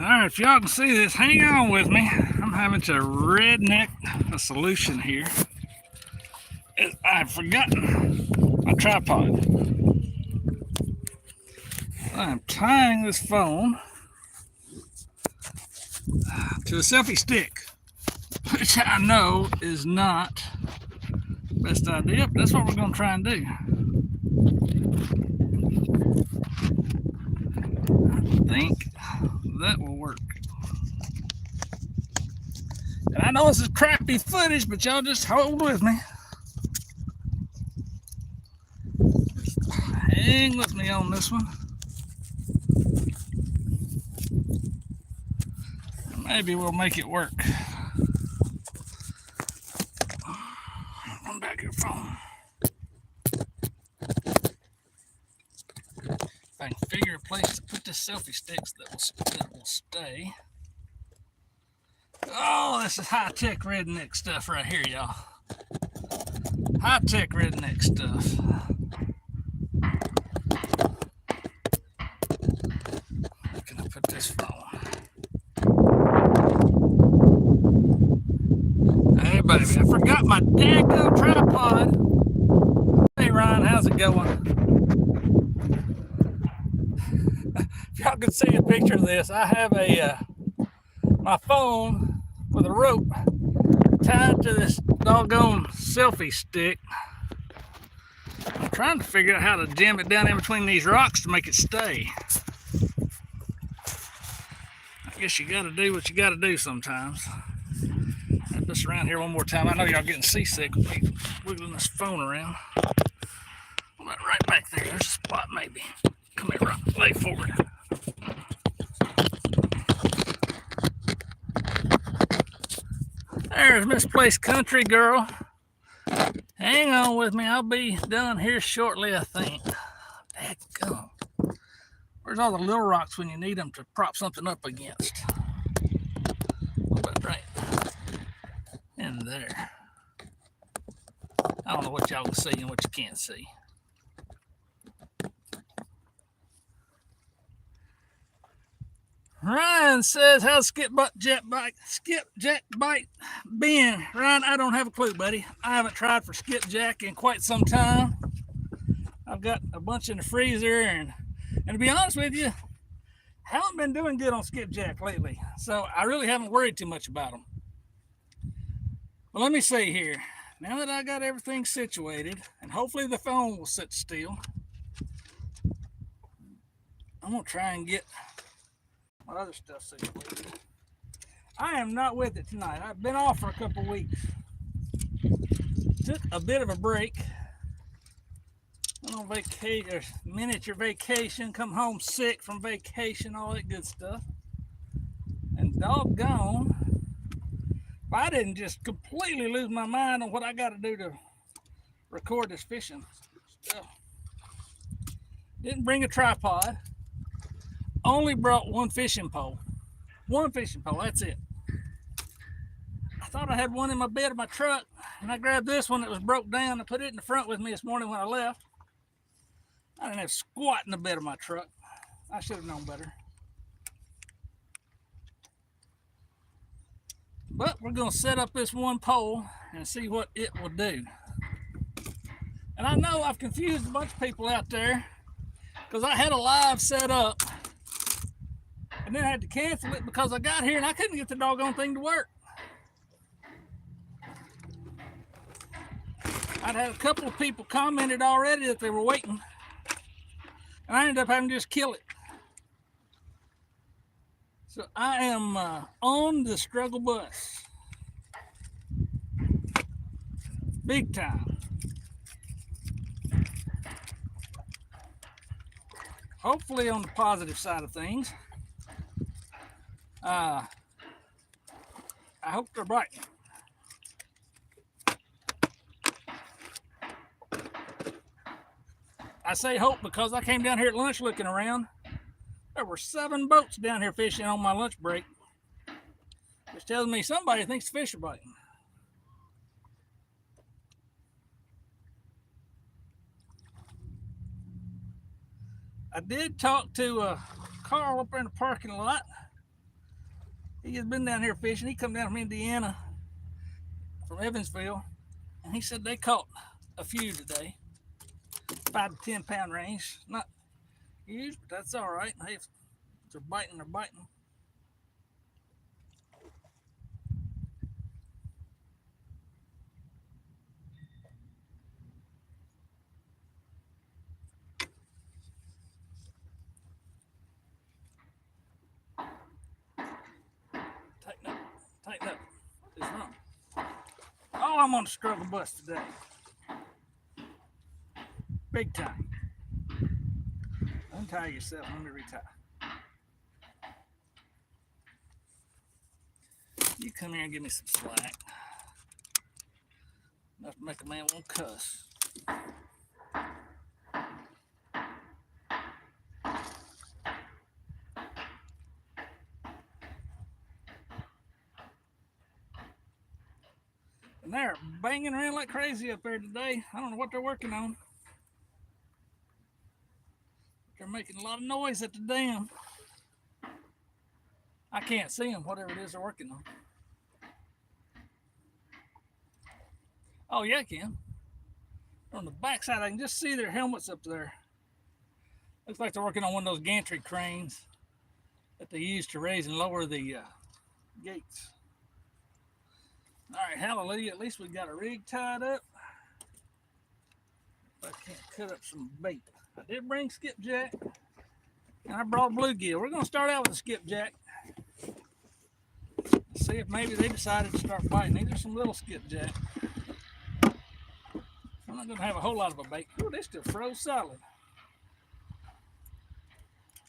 Alright, if y'all can see this, hang on with me. I'm having to redneck a solution here. I've forgotten my tripod. I'm tying this phone to a selfie stick, which I know is not the best idea, but that's what we're going to try and do. I think that will work. And I know this is crappy footage, but y'all just hold with me. Hang with me on this one. Maybe we'll make it work. Come back your phone. If I can figure a place to put the selfie sticks that will stay. Oh, this is high-tech redneck stuff right here, y'all. High-tech redneck stuff. Where can I put this phone? Hey, baby, I forgot my daggum tripod. Hey, Ryan, how's it going? If y'all can see a picture of this, I have my phone with a rope tied to this doggone selfie stick. I'm trying to figure out how to jam it down in between these rocks to make it stay. I guess you gotta do what you gotta do sometimes. Wrap this around here one more time. I know y'all getting seasick with me wiggling this phone around. Right back there, there's a spot maybe. Come here, Rock, lay forward. There's Misplaced Country Girl. Hang on with me, I'll be done here shortly, I think. Dadgum. Where's all the little rocks when you need them to prop something up against? About right in there. I don't know what y'all can see and what you can't see. Ryan says, how's Skipjack Bite been? Ryan, I don't have a clue, buddy. I haven't tried for Skipjack in quite some time. I've got a bunch in the freezer, and to be honest with you, haven't been doing good on Skipjack lately. So I really haven't worried too much about them. But let me see here. Now that I got everything situated, and hopefully the phone will sit still, I'm going to try and get my other stuff situated. I am not with it tonight. I've been off for a couple weeks. Took a bit of a break. Went on vacation, miniature vacation, come home sick from vacation, all that good stuff. And doggone, if I didn't just completely lose my mind on what I got to do to record this fishing stuff. Didn't bring a tripod. Only brought one fishing pole. One fishing pole, that's it. I thought I had one in my bed of my truck, and I grabbed this one that was broke down and put it in the front with me this morning when I left. I didn't have squat in the bed of my truck. I should have known better. But we're going to set up this one pole and see what it will do. And I know I've confused a bunch of people out there because I had a live set up and then I had to cancel it because I got here and I couldn't get the doggone thing to work. I'd had a couple of people commented already that they were waiting, and I ended up having to just kill it. So I am on the struggle bus. Big time. Hopefully on the positive side of things. I hope they're biting. I say hope because I came down here at lunch looking around. There were 7 boats down here fishing on my lunch break, which tells me somebody thinks the fish are biting. I did talk to Carl up in the parking lot. He has been down here fishing. He come down from Indiana, from Evansville, and he said they caught a few today, 5 to 10 pound range. Not huge, but that's all right. Hey, if they're biting, they're biting. Tighten up, tighten up. What is wrong? Oh, I'm on the struggle bus today. Big time. Untie yourself. Let me retie. You come here and give me some slack. Enough to make a man want to cuss. And they're banging around like crazy up there today. I don't know what they're working on. They're making a lot of noise at the dam. I can't see them, whatever it is they're working on. Oh, yeah, I can. On the backside, I can just see their helmets up there. Looks like they're working on one of those gantry cranes that they use to raise and lower the gates. All right, hallelujah. At least we got a rig tied up. If I can't cut up some bait. I did bring skipjack, and I brought bluegill. We're going to start out with a skipjack. See if maybe they decided to start biting. These are some little skipjack. I'm not going to have a whole lot of a bait. Oh, they still froze solid.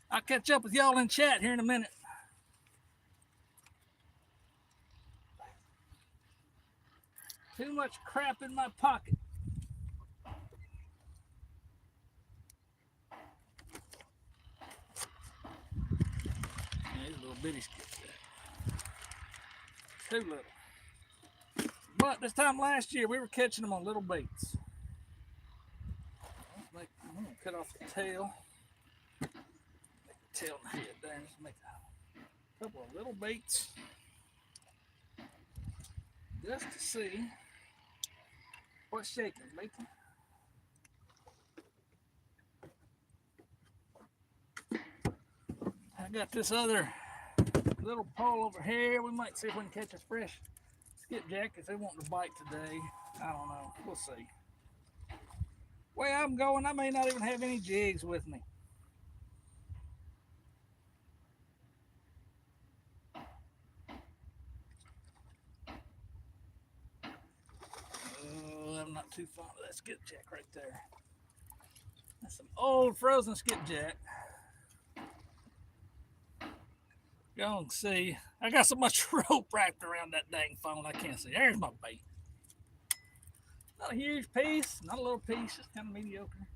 I'll catch up with y'all in chat here in a minute. Too much crap in my pocket. Yeah, these little bitty skipjack. Too little. But this time last year, we were catching them on little baits. I'm going to cut off the tail. Make the tail and head there. Just make a couple of little baits. Just to see what's shaking, bacon. I got this other little pole over here. We might see if we can catch a fresh skipjack if they want to bite today. I don't know. We'll see. Way I'm going, I may not even have any jigs with me. Oh, I'm not too fond of that skipjack right there. That's some old frozen skipjack. Y'all can see, I got so much rope wrapped around that dang phone I can't see. There's my bait. Not a huge piece, not a little piece, just kind of mediocre.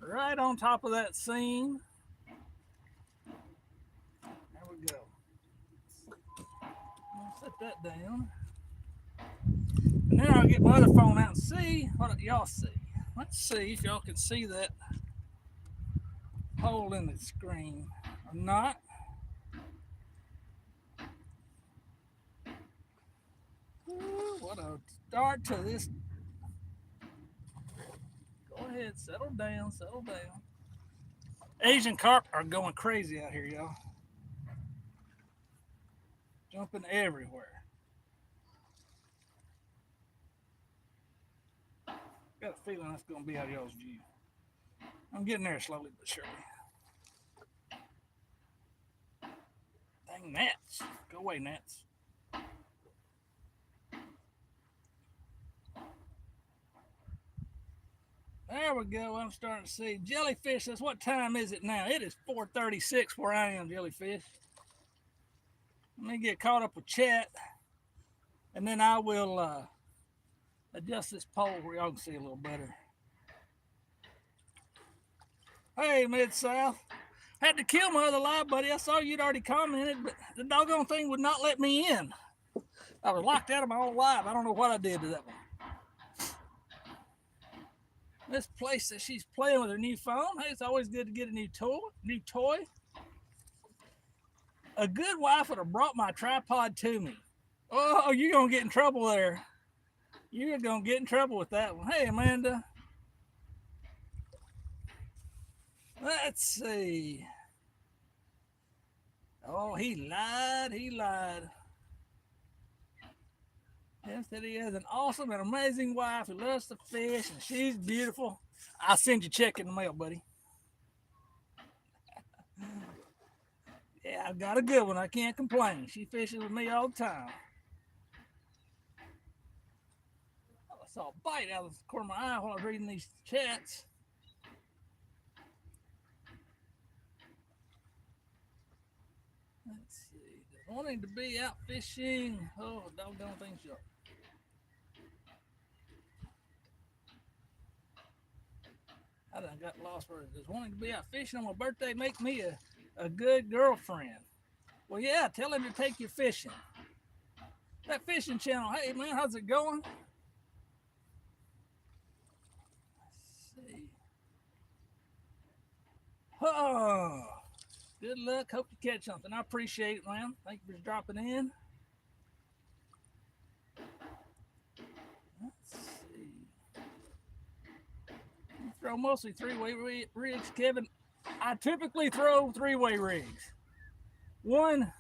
Right on top of that seam. There we go. I'll set that down. And then I'll get my other phone out and see what y'all see. Let's see if y'all can see that hole in the screen or not. Ooh, what a start to this. Go ahead, settle down, settle down. Asian carp are going crazy out here, y'all. Jumping everywhere. Got a feeling that's going to be out of y'all's view. I'm getting there slowly but surely. Dang gnats. Go away, gnats. There we go. I'm starting to see jellyfish. That's what time is it now? It is 4:36 where I am, jellyfish. Let me get caught up with chat, and then I will adjust this pole where y'all can see a little better. Hey, Mid-South. Had to kill my other live buddy. I saw you'd already commented, but the doggone thing would not let me in. I was locked out of my own live. I don't know what I did to that one. This place that she's playing with her new phone. Hey, it's always good to get a new toy. A good wife would have brought my tripod to me. Oh, you're gonna get in trouble there. You're gonna get in trouble with that one. Hey, Amanda. Let's see. Oh, he lied. He lied. He said he has an awesome and amazing wife who loves to fish, and she's beautiful. I'll send you a check in the mail, buddy. Yeah, I've got a good one. I can't complain. She fishes with me all the time. I saw a bite out of the corner of my eye while I was reading these chats. Let's see. Wanting to be out fishing. Oh, doggone things sharp. I done got lost for it. Does wanting to be out fishing on my birthday make me a good girlfriend? Well, yeah, tell him to take you fishing. That fishing channel, hey man, how's it going? Let's see. Oh, good luck. Hope you catch something. I appreciate it, man. Thank you for dropping in. Let's see. I throw mostly three-way rigs, Kevin. I typically throw three-way rigs. One,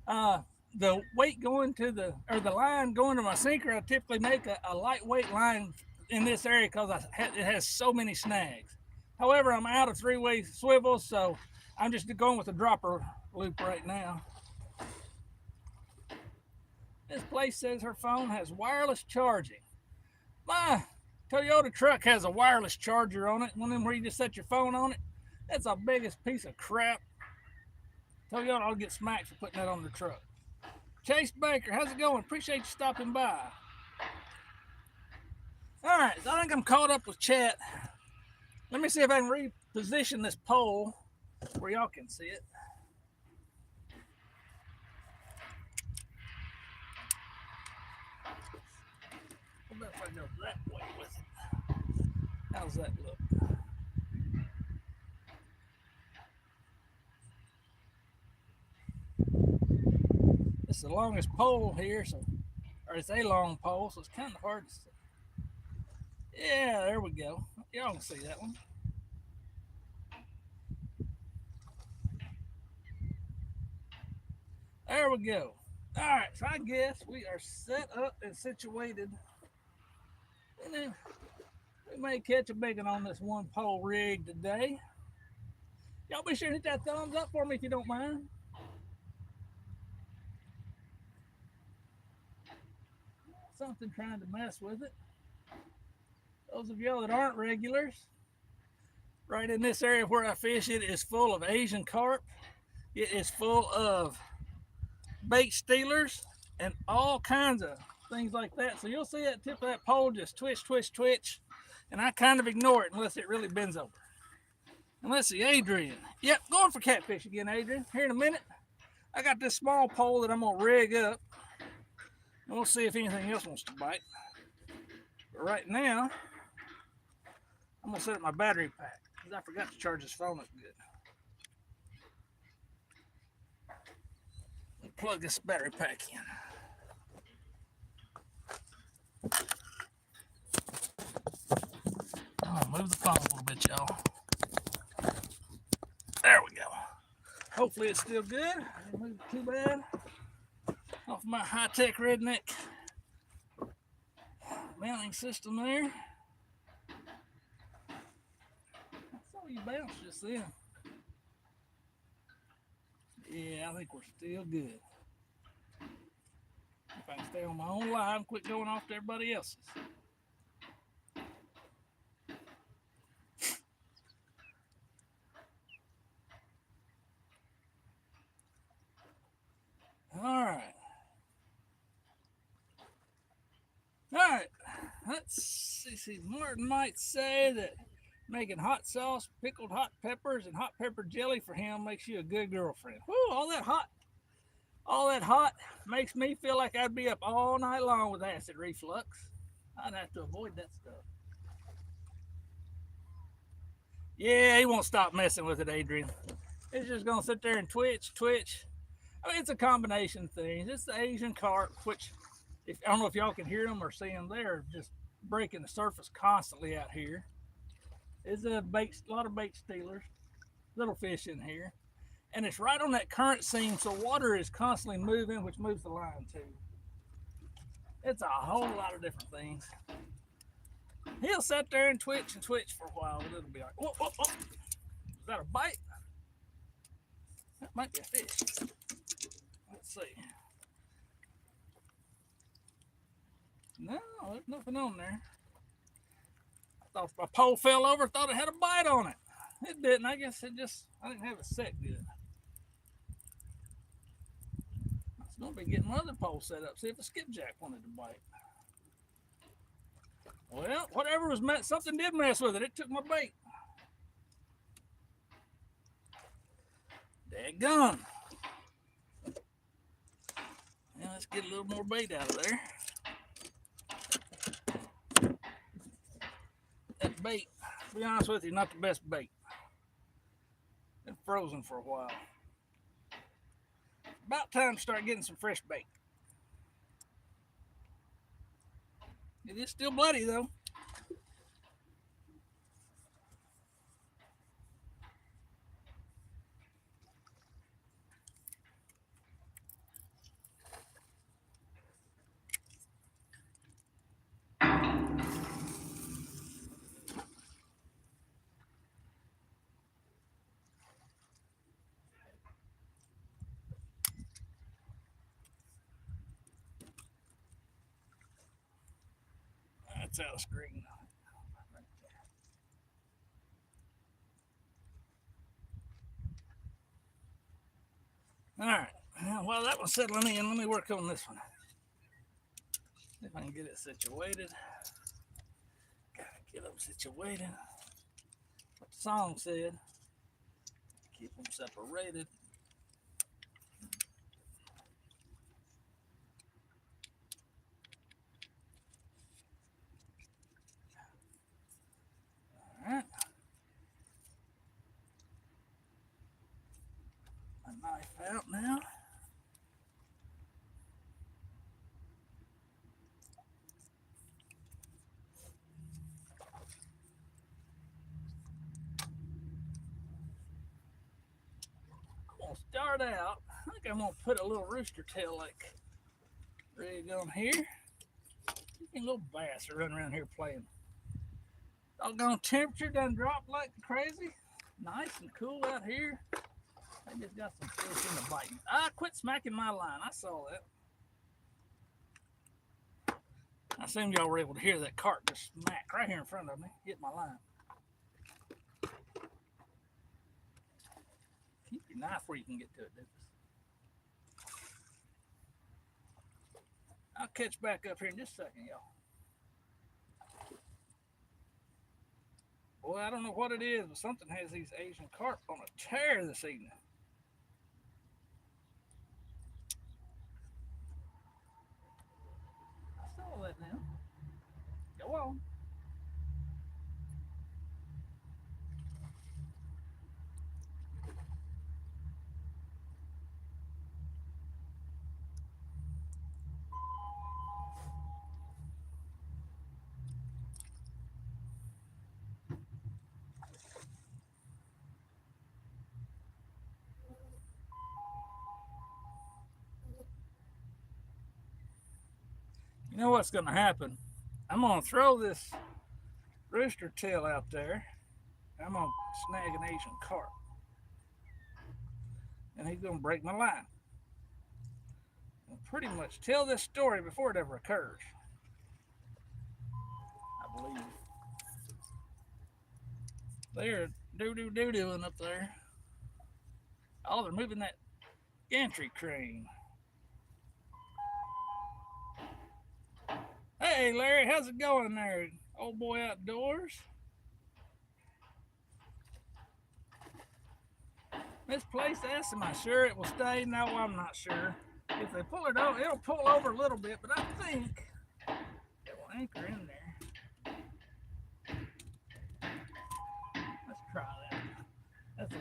the weight going to the line going to my sinker, I typically make a lightweight line in this area because it has so many snags. However, I'm out of three-way swivels, so I'm just going with a dropper loop right now. This place says her phone has wireless charging. My Toyota truck has a wireless charger on it. One of them where you just set your phone on it. That's the biggest piece of crap. Toyota, I'll get smacked for putting that on the truck. Chase Baker, how's it going? Appreciate you stopping by. All right, so I think I'm caught up with chat. Let me see if I can reposition this pole where y'all can see it. What about if I go that way with it? How's that look? It's the longest pole here, or it's a long pole, so it's kind of hard to see. Yeah, there we go. Y'all can see that one. There we go. All right, so I guess we are set up and situated. And then we may catch a big one on this one pole rig today. Y'all be sure to hit that thumbs up for me if you don't mind. Something trying to mess with it. Those of y'all that aren't regulars, right in this area where I fish, it is full of Asian carp. It is full of bait stealers and all kinds of things like that. So you'll see that tip of that pole just twitch, twitch, twitch, and I kind of ignore it unless it really bends over. And let's see, Adrian. Yep, going for catfish again, Adrian. Here in a minute, I got this small pole that I'm gonna rig up, and we'll see if anything else wants to bite. But right now, I'm gonna set up my battery pack because I forgot to charge this phone up good. Plug this battery pack in. I'm gonna move the phone a little bit, y'all. There we go. Hopefully it's still good. I didn't move it too bad. Off my high-tech redneck mounting system there. I saw you bounce just then. Yeah, I think we're still good. If I can stay on my own line, quit going off to everybody else's. All right. Let's see. Martin might say that making hot sauce, pickled hot peppers, and hot pepper jelly for him makes you a good girlfriend. Whew, all that hot makes me feel like I'd be up all night long with acid reflux. I'd have to avoid that stuff. Yeah, he won't stop messing with it, Adrian. It's just gonna sit there and twitch, twitch. I mean, it's a combination of things. It's the Asian carp, which if I don't know if y'all can hear them or see them, they're just breaking the surface constantly out here. It's a lot of bait stealers, little fish in here, and it's right on that current seam, so water is constantly moving, which moves the line too. It's a whole lot of different things. He'll sit there and twitch for a while, but it'll be like, whoa, whoa, whoa. Is that a bite? That might be a fish. Let's see. No, there's nothing on there. I thought my pole fell over, thought it had a bite on it. It didn't. I guess I didn't have it set good. I was going to be getting my other pole set up, see if a skipjack wanted to bite. Well, whatever was meant, something did mess with it. It took my bait. Daggone. Now let's get a little more bait out of there. That bait, to be honest with you, not the best bait. Been frozen for a while. About time to start getting some fresh bait. It is still bloody though. That's out of screen. All right. While that one's settling in, let me work on this one. See if I can get it situated. Gotta get them situated. What the song said. Keep them separated. All right. My knife out now. I'm gonna start out. I think I'm gonna put a little rooster tail like rig on here. A little bass are running around here playing. Doggone temperature done dropped like crazy. Nice and cool out here. I just got some fish in the biting. I quit smacking my line. I saw that. I assume y'all were able to hear that carp just smack right here in front of me, hit my line. Keep your knife where you can get to it, Doofus. I'll catch back up here in just a second, y'all. Boy, I don't know what it is, but something has these Asian carp on a tear this evening. I saw that now. Go on. You know what's going to happen? I'm going to throw this rooster tail out there. I'm going to snag an Asian carp. And he's going to break my line. And pretty much tell this story before it ever occurs. I believe. They're doo-doo-doo-dooing up there. Oh, they're moving that gantry crane. Hey, Larry, how's it going there, old boy outdoors? Misplaced S, am I sure it will stay? No, I'm not sure. If they pull it over, it'll pull over a little bit, but I think it will anchor in there. Let's try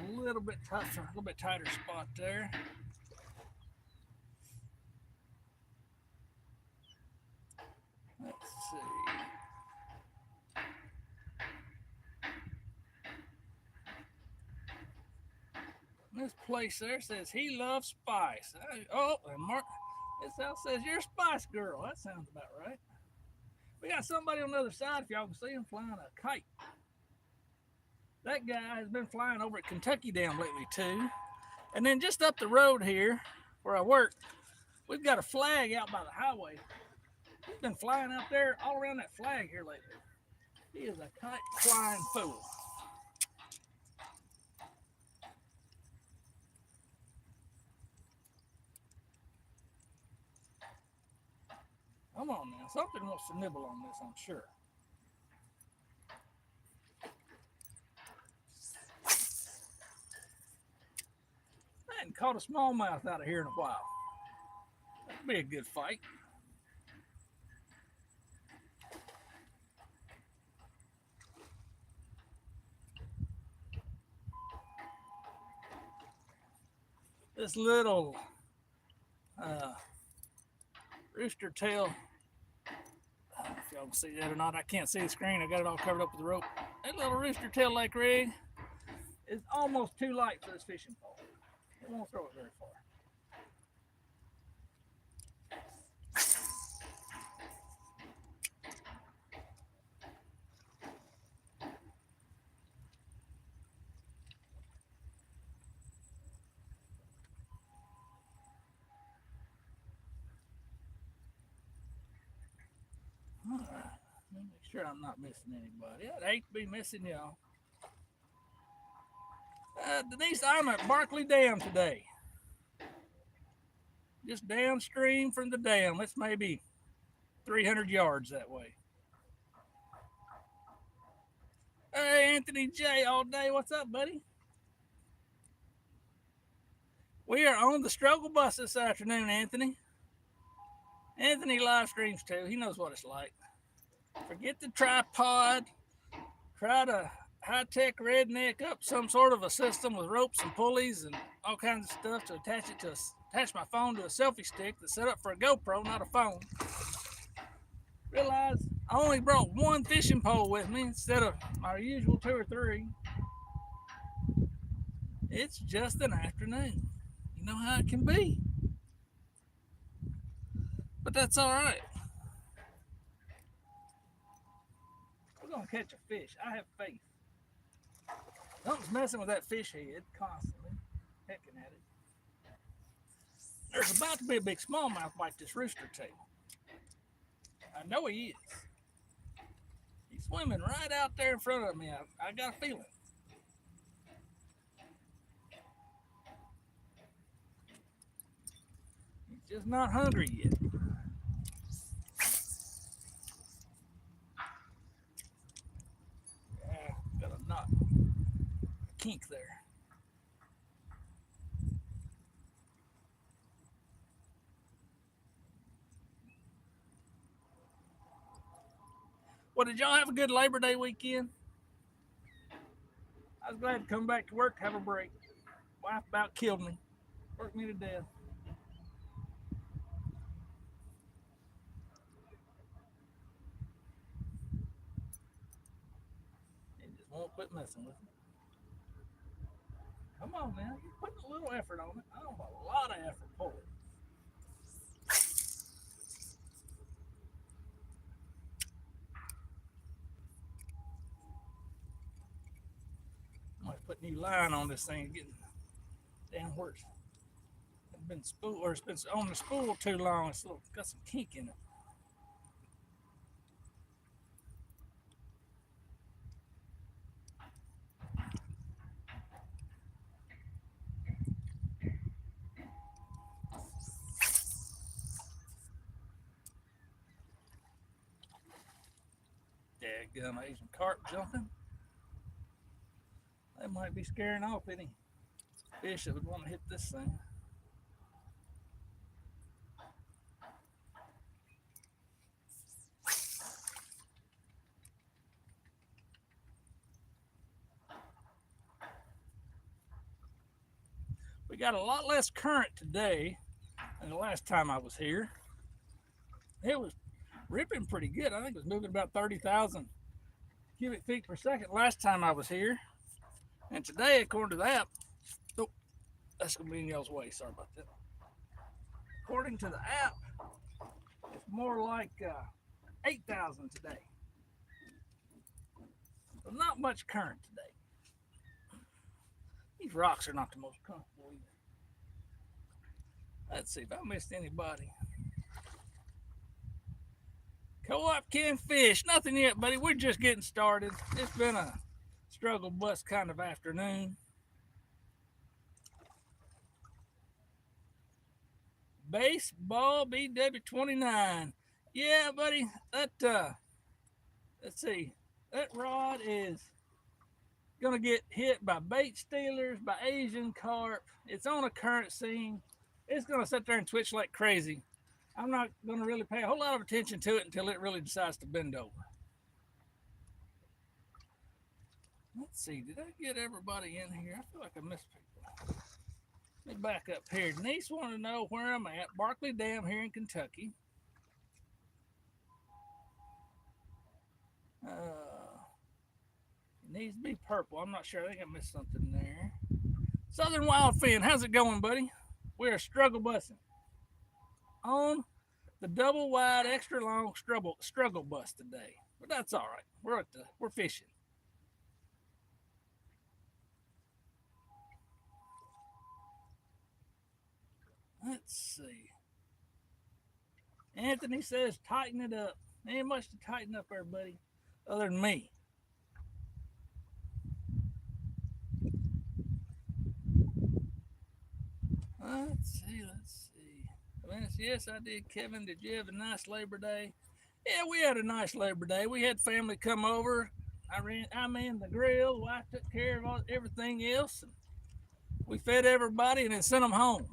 a little bit tougher, a little bit tighter spot there. Let's see. This place there says he loves spice. Oh, and Mark, this house says you're a spice girl. That sounds about right. We got somebody on the other side, if y'all can see him, flying a kite. That guy has been flying over at Kentucky Dam lately too. And then just up the road here, where I work, we've got a flag out by the highway. He's been flying out there all around that flag here lately. He is a kite flying fool. Come on now, something wants to nibble on this, I'm sure. I hadn't caught a smallmouth out of here in a while. That'd be a good fight. This little rooster tail, if y'all can see that or not, I can't see the screen. I got it all covered up with the rope. That little rooster tail lake rig is almost too light for this fishing pole. It won't throw it very far. All right, let me make sure I'm not missing anybody. I'd hate to be missing y'all. Denise, I'm at Barkley Dam today. Just downstream from the dam. It's maybe 300 yards that way. Hey, Anthony J. all day. What's up, buddy? We are on the struggle bus this afternoon, Anthony. Anthony live streams too. He knows what it's like. Forget the tripod. Try to high-tech redneck up some sort of a system with ropes and pulleys and all kinds of stuff to attach my phone to a selfie stick that's set up for a GoPro, not a phone. Realize I only brought one fishing pole with me instead of my usual 2 or 3. It's just an afternoon. You know how it can be. But that's all right. We're going to catch a fish. I have faith. Something's messing with that fish head constantly, hecking at it. There's about to be a big smallmouth like this rooster tail. I know he is. He's swimming right out there in front of me. I got a feeling. He's just not hungry yet. Yeah, got a knot, a kink there. Well, did y'all have a good Labor Day weekend? I was glad to come back to work, have a break. Wife about killed me, worked me to death. He just won't quit messing with me. Come on now, you're putting a little effort on it. I don't want a lot of effort for it. I might put new line on this thing, getting down where it's been spool or it's been on the spool too long. It's got some kink in it. Dadgum Asian carp jumping. They might be scaring off any fish that would want to hit this thing. We got a lot less current today than the last time I was here. It was ripping pretty good. I think it was moving about 30,000 cubic feet per second last time I was here. And today, according to the app, oh, that's going to be in y'all's way. Sorry about that. According to the app, it's more like 8,000 today. So not much current today. These rocks are not the most comfortable either. Let's see if I missed anybody. Co-op can fish. Nothing yet, buddy. We're just getting started. It's been a struggle bus kind of afternoon. Baseball BW29. Yeah, buddy. That let's see. That rod is gonna get hit by bait stealers, by Asian carp. It's on a current scene. It's gonna sit there and twitch like crazy. I'm not gonna really pay a whole lot of attention to it until it really decides to bend over. Let's see, did I get everybody in here? I feel like I missed people. Let me back up here. Denise wanted to know where I'm at. Barkley Dam here in Kentucky. It needs to be purple. I'm not sure. I think I missed something there. Southern Wildfin, how's it going, buddy? We're struggle bussing on the double wide, extra long struggle bus today. But that's all right. We're fishing. Let's see. Anthony says tighten it up. Ain't much to tighten up there, buddy, other than me. Let's see. Yes, I did. Kevin, did you have a nice Labor Day? Yeah, we had a nice Labor Day. We had family come over. I manned the grill. Wife took care of everything else. And we fed everybody and then sent them home.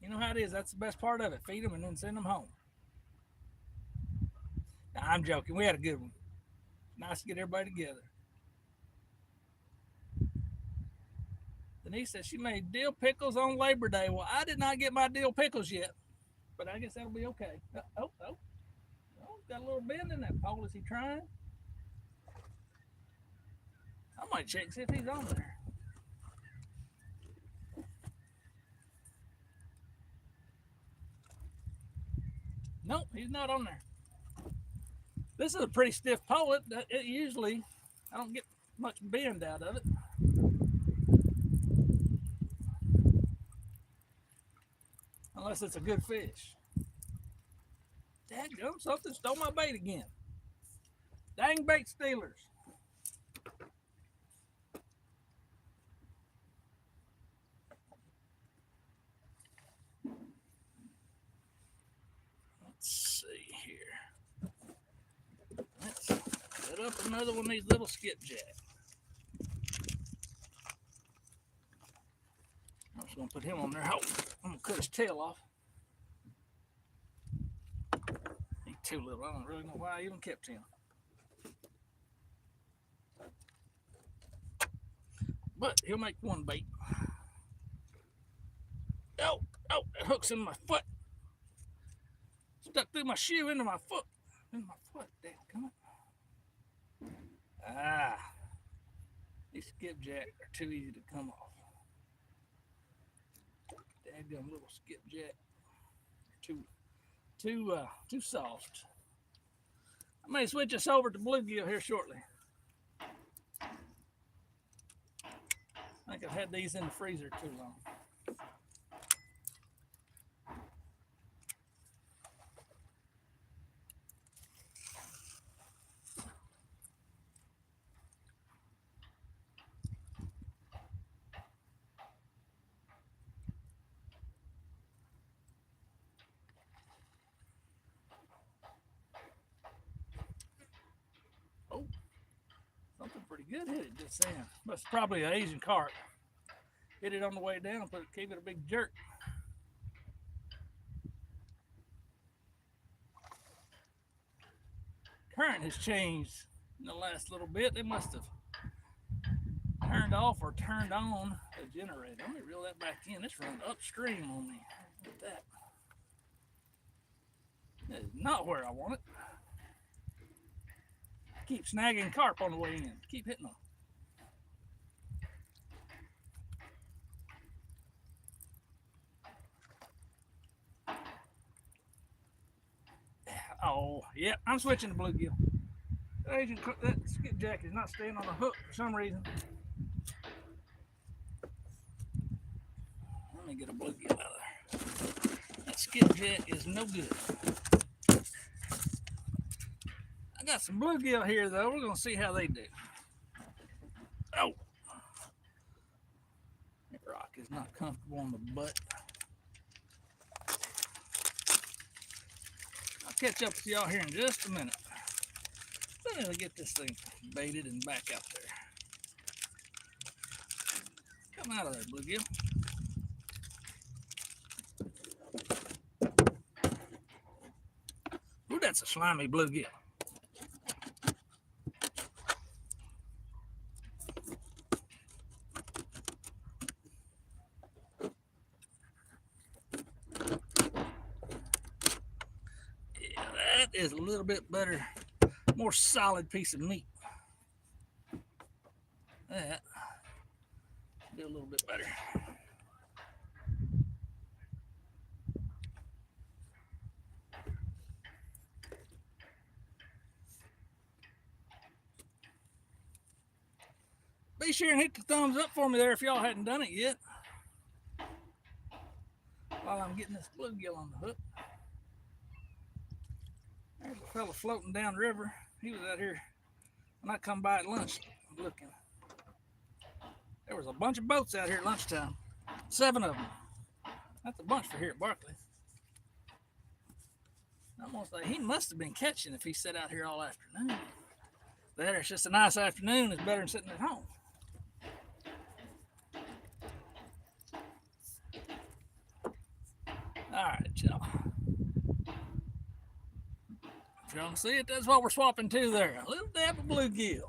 You know how it is. That's the best part of it. Feed them and then send them home. Now, I'm joking. We had a good one. Nice to get everybody together. Denise said she made dill pickles on Labor Day. Well, I did not get my dill pickles yet, but I guess that'll be okay. Oh, got a little bend in that pole. Is he trying? I might check and see if he's on there. Nope, he's not on there. This is a pretty stiff pole. It usually, I don't get much bend out of it. Unless it's a good fish. Dadgum, something stole my bait again. Dang bait stealers. Let's see here. Let's set up another one of these little skipjack. I'm just gonna put him on there. I'm gonna cut his tail off. He's too little. I don't really know why I even kept him. But he'll make one bait. Oh, that hook's in my foot. Stuck through my shoe into my foot. Damn, come on. These skipjack are too easy to come off. Dadgum little skipjack. Too soft. I may switch us over to bluegill here shortly. I think I've had these in the freezer too long. Oh, something pretty good hit it just then. That's probably an Asian carp. Hit it on the way down, but gave it a big jerk. Current has changed in the last little bit. They must have turned off or turned on the generator. Let me reel that back in. It's running upstream on me. Look at that. That is not where I want it. Keep snagging carp on the way in. Keep hitting them. Oh, yeah, I'm switching to bluegill. That skipjack is not staying on the hook for some reason. Let me get a bluegill out of there. That skipjack is no good. I got some bluegill here, though. We're going to see how they do. Oh. That rock is not comfortable on the butt. I'll catch up with y'all here in just a minute. Let me get this thing baited and back out there. Come out of there, bluegill. Ooh, that's a slimy bluegill. Yeah, that is a little bit better, more solid piece of meat. That do a little bit better. Be sure and hit the thumbs up for me there if y'all hadn't done it yet. While I'm getting this bluegill on the hook. There's a fella floating down the river. He was out here when I come by at lunch looking. There was a bunch of boats out here at lunchtime. 7 of them. That's a bunch for here at Barkley. I'm almost like he must have been catching if he sat out here all afternoon. That it's just a nice afternoon is better than sitting at home. All right, y'all. If y'all can see it, that's what we're swapping to there. A little dab of bluegill.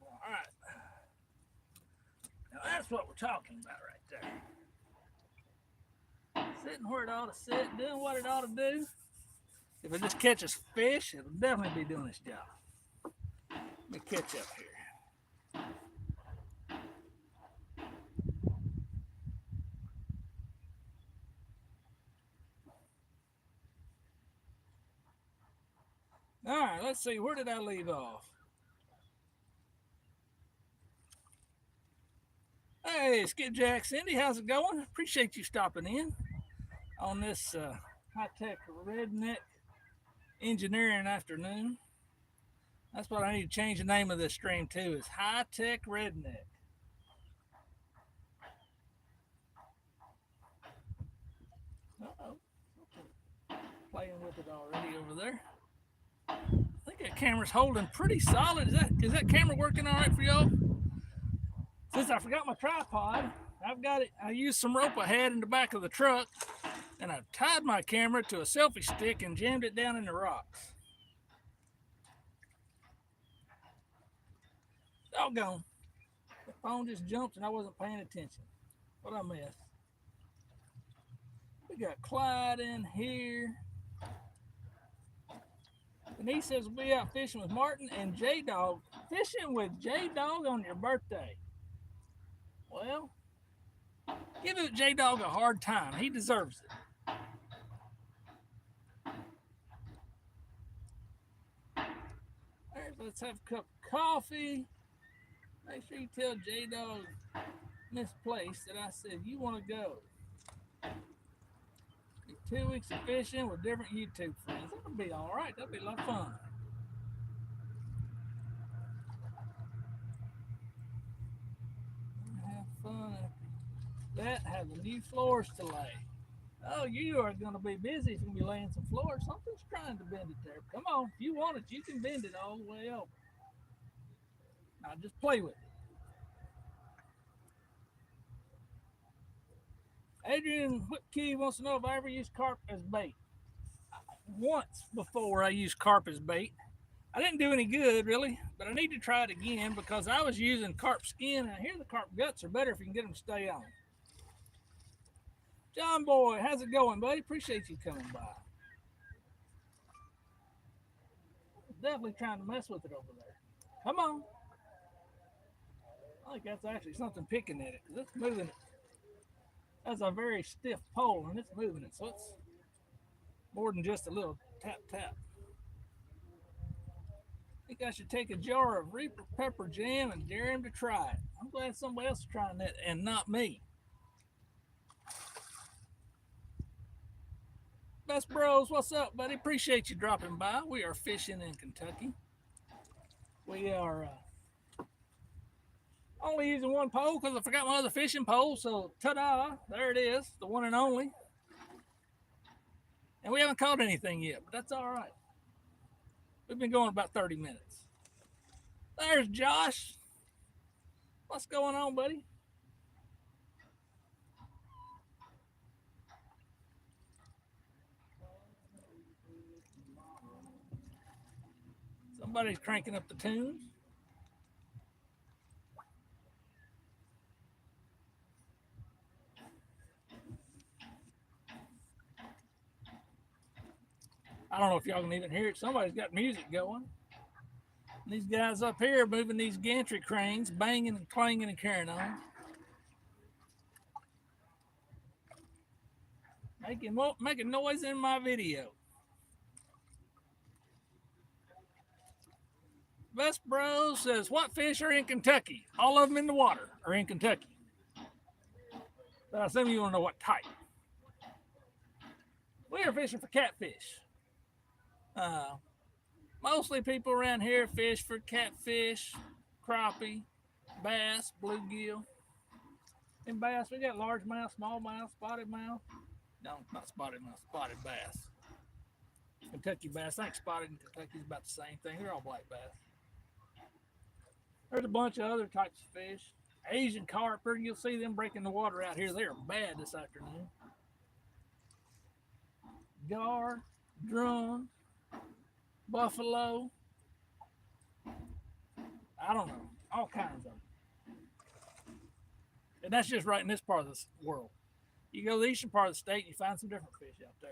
All right. Now that's what we're talking about right there. Sitting where it ought to sit, doing what it ought to do. If it just catches fish, it'll definitely be doing its job. Let me catch up here. All right, let's see. Where did I leave off? Hey, Skipjack Cindy, how's it going? Appreciate you stopping in on this high-tech redneck engineering afternoon. That's what I need to change the name of this stream to, is High-Tech Redneck. Uh-oh. Playing with it already over there. I think that camera's holding pretty solid. Is that camera working all right for y'all? Since I forgot my tripod, I've got it. I used some rope I had in the back of the truck, and I've tied my camera to a selfie stick and jammed it down in the rocks. Doggone. The phone just jumped and I wasn't paying attention. What I missed? We got Clyde in here. Denise says we'll be out fishing with Martin and J-Dog. Fishing with J-Dog on your birthday. Well, give J-Dog a hard time. He deserves it. All right, let's have a cup of coffee. Make sure you tell J-Dog misplaced that I said you want to go. 2 weeks of fishing with different YouTube friends. That'll be all right. That'll be a lot of fun. Have fun after that. Have the new floors to lay. Oh, you are going to be busy. It's going to be laying some floor. Something's trying to bend it there. Come on. If you want it, you can bend it all the way over. Now just play with it. Adrian Whitkey wants to know if I ever used carp as bait. Once before I used carp as bait. I didn't do any good really, but I need to try it again because I was using carp skin, and I hear the carp guts are better if you can get them to stay on. John Boy, how's it going, buddy? Appreciate you coming by. Definitely trying to mess with it over there. Come on. I think that's actually something picking at it because it's moving it. That's a very stiff pole and it's moving it, so it's more than just a little tap tap. I think I should take a jar of Reaper pepper jam and dare him to try it. I'm glad somebody else is trying that and not me. Best Bros, what's up, buddy? Appreciate you dropping by. We are fishing in Kentucky. We are only using one pole because I forgot my other fishing pole. So, ta-da, there it is, the one and only. And we haven't caught anything yet, but that's all right. We've been going about 30 minutes. There's Josh. What's going on, buddy? Somebody's cranking up the tunes. I don't know if y'all can even hear it. Somebody's got music going. These guys up here moving these gantry cranes, banging and clanging and carrying on. Making noise in my video. Best Bros says, what fish are in Kentucky? All of them in the water are in Kentucky. But I assume you want to know what type. We are fishing for catfish. Mostly people around here fish for catfish, crappie, bass, bluegill. In bass, we got largemouth, smallmouth, spotted mouth. No, not spotted mouth, spotted bass. Kentucky bass. I think spotted and Kentucky is about the same thing. They're all black bass. There's a bunch of other types of fish. Asian carp, you'll see them breaking the water out here. They are bad this afternoon. Gar, drum, buffalo. I don't know. All kinds of them. And that's just right in this part of the world. You go to the eastern part of the state, you find some different fish out there.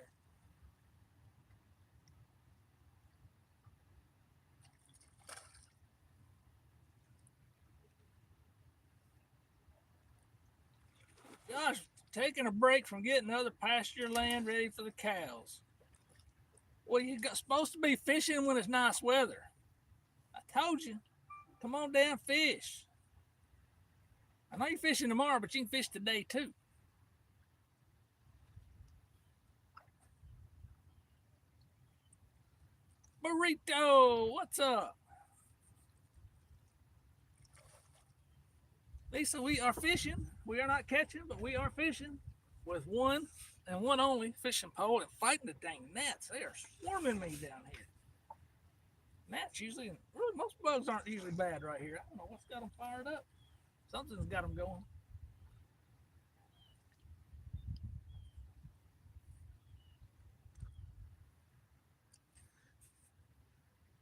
Gosh, taking a break from getting other pasture land ready for the cows. Well, you're supposed to be fishing when it's nice weather. I told you, come on down, fish. I know you're fishing tomorrow, but you can fish today too. Burrito, what's up? Lisa, we are fishing. We are not catching, but we are fishing with one and one only fishing pole and fighting the dang gnats. They are swarming me down here. Gnats usually, really, most bugs aren't usually bad right here. I don't know what's got them fired up. Something's got them going.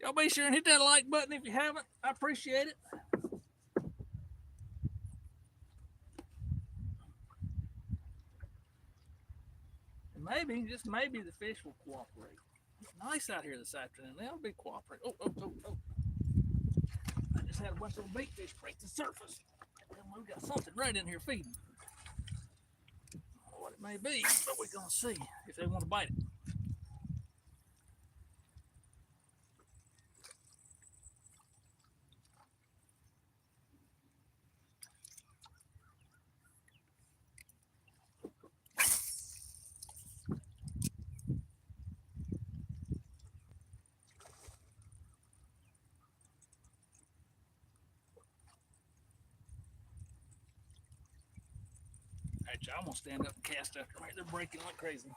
Y'all be sure and hit that like button if you haven't. I appreciate it. And maybe, just maybe, the fish will cooperate. It's nice out here this afternoon. They'll be cooperating. Oh. I just had a bunch of bait fish break the surface. And we've got something right in here feeding. I don't know what it may be, but we're going to see if they want to bite it. Alright, y'all, I'm gonna stand up and cast after them. They're breaking like crazy.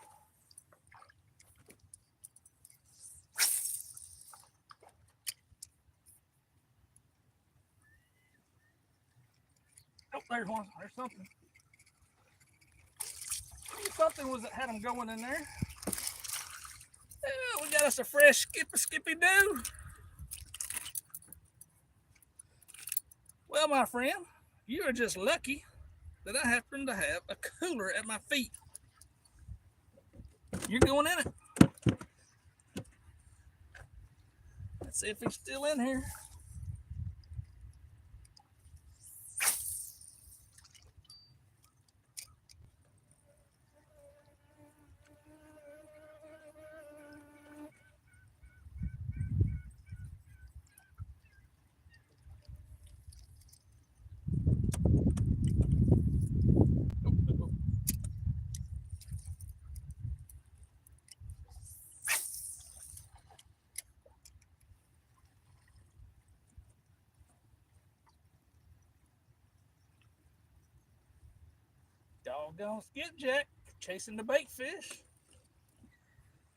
Oh, there's one. There's something. Something was that had them going in there. Yeah, we got us a fresh Skippy Doo. Well, my friend, you are just lucky that I happen to have a cooler at my feet. You're going in it. Let's see if he's still in here. Doggone skipjack chasing the bait fish.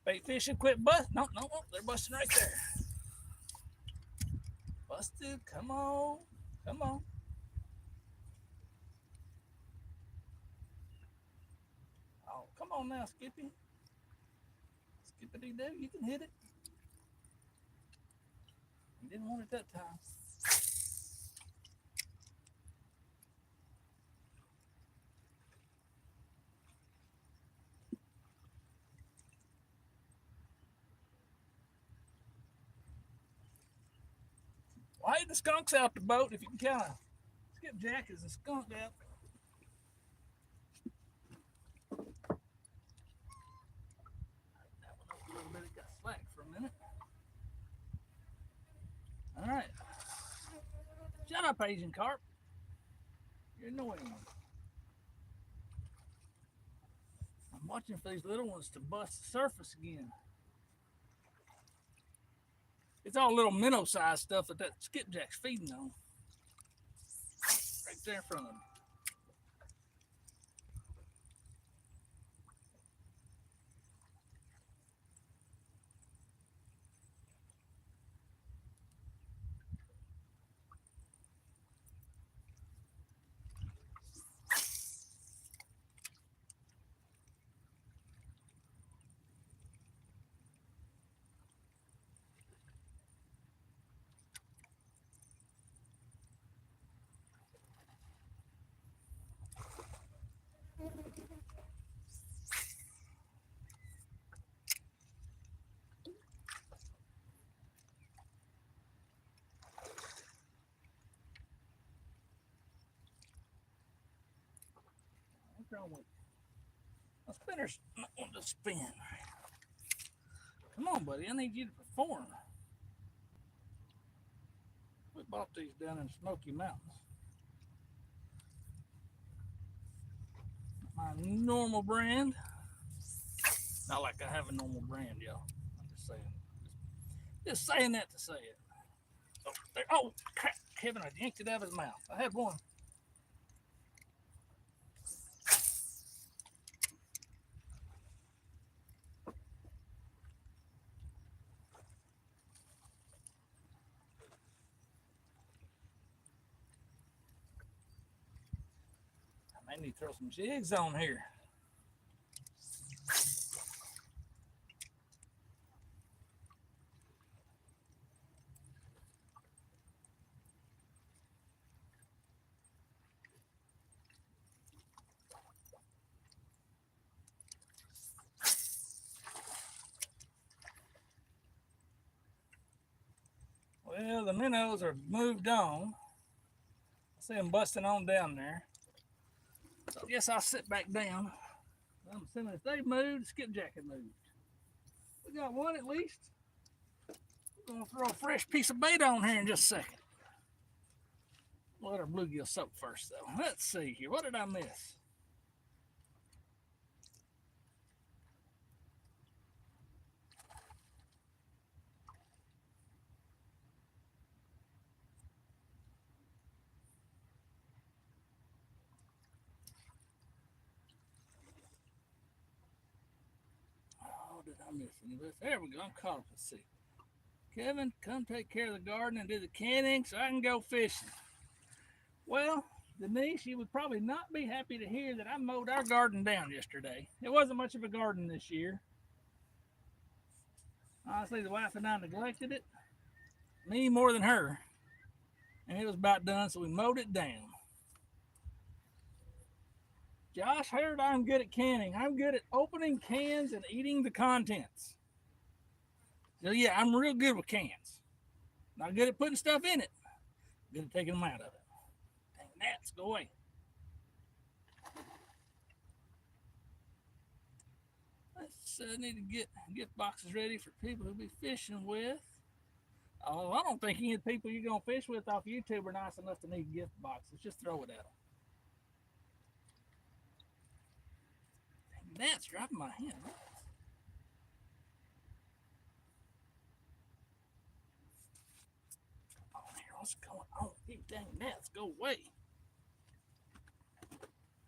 Bait fish should quit busting. No, they're busting right there. Busted. Come on. Come on. Oh, come on now, Skippy. Skippity doo, you can hit it. You didn't want it that time. Why the skunks out the boat if you can kind of skipjack is a skunk out. That one up a little bit, it got slack for a minute. All right. Shut up, Asian carp. You're annoying. I'm watching for these little ones to bust the surface again. It's all little minnow-sized stuff that skipjack's feeding on. Right there in front of them. What's wrong with you? My spinner's not wanting to spin. Come on, buddy. I need you to perform. We bought these down in Smoky Mountains. My normal brand. Not like I have a normal brand, y'all. I'm just saying. Just saying that to say it. Oh, there. Oh, crap. Kevin, I yanked it out of his mouth. I had one. I need to throw some jigs on here. Well, the minnows are moved on. I see them busting on down there. So I guess I'll sit back down. I'm assuming if they moved, skipjack had moved. We got one at least. We're gonna throw a fresh piece of bait on here in just a second. We'll let our bluegill soak first though. Let's see here. What did I miss? did I miss any list? There we go. I'm caught up. Let's see. Kevin, come take care of the garden and do the canning so I can go fishing. Well, Denise, you would probably not be happy to hear that I mowed our garden down yesterday. It wasn't much of a garden this year. Honestly, the wife and I neglected it. Me more than her. And it was about done, so we mowed it down. Josh heard I'm good at canning. I'm good at opening cans and eating the contents. So yeah, I'm real good with cans. Not good at putting stuff in it. Good at taking them out of it. Dang gnats, go away. Let's need to get gift boxes ready for people who'll be fishing with. Oh, I don't think any of the people you're gonna fish with off YouTube are nice enough to need gift boxes. Just throw it at them. Dang gnats dropping my hand. What's going on? You dang gnats, go away.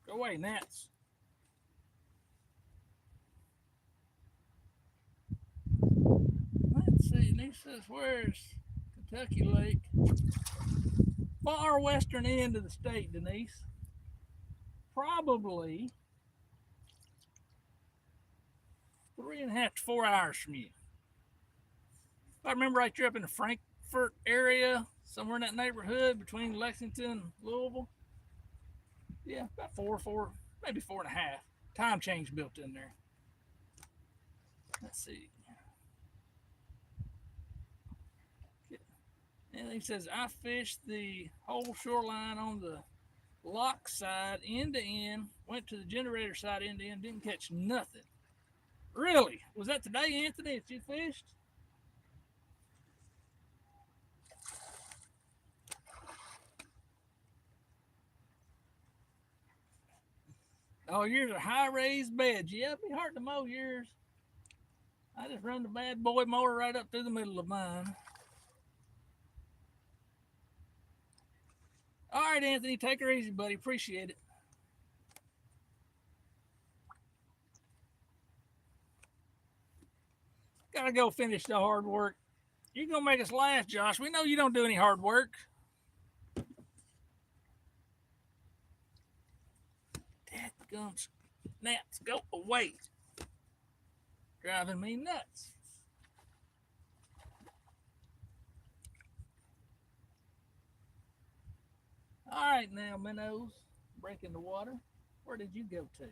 Go away, gnats. Let's see, Nick says, where's Kentucky Lake? Far western end of the state, Denise. Probably 3.5 to 4 hours from you. If I remember right, you're up in the Frankfort area, somewhere in that neighborhood between Lexington and Louisville. Yeah, about four, maybe 4.5. Time change built in there. Let's see. And he says, I fished the whole shoreline on the lock side end to end, went to the generator side end to end, didn't catch nothing. Really? Was that today, Anthony, that you fished? Oh, yours are high raised beds. Yeah, it'd be hard to mow yours. I just run the bad boy mower right up through the middle of mine. All right, Anthony, take her easy, buddy. Appreciate it. Gotta go finish the hard work. You're gonna make us laugh, Josh. We know you don't do any hard work. Dadgums, gnats, go away. Driving me nuts. All right now, minnows, breaking the water. Where did you go to?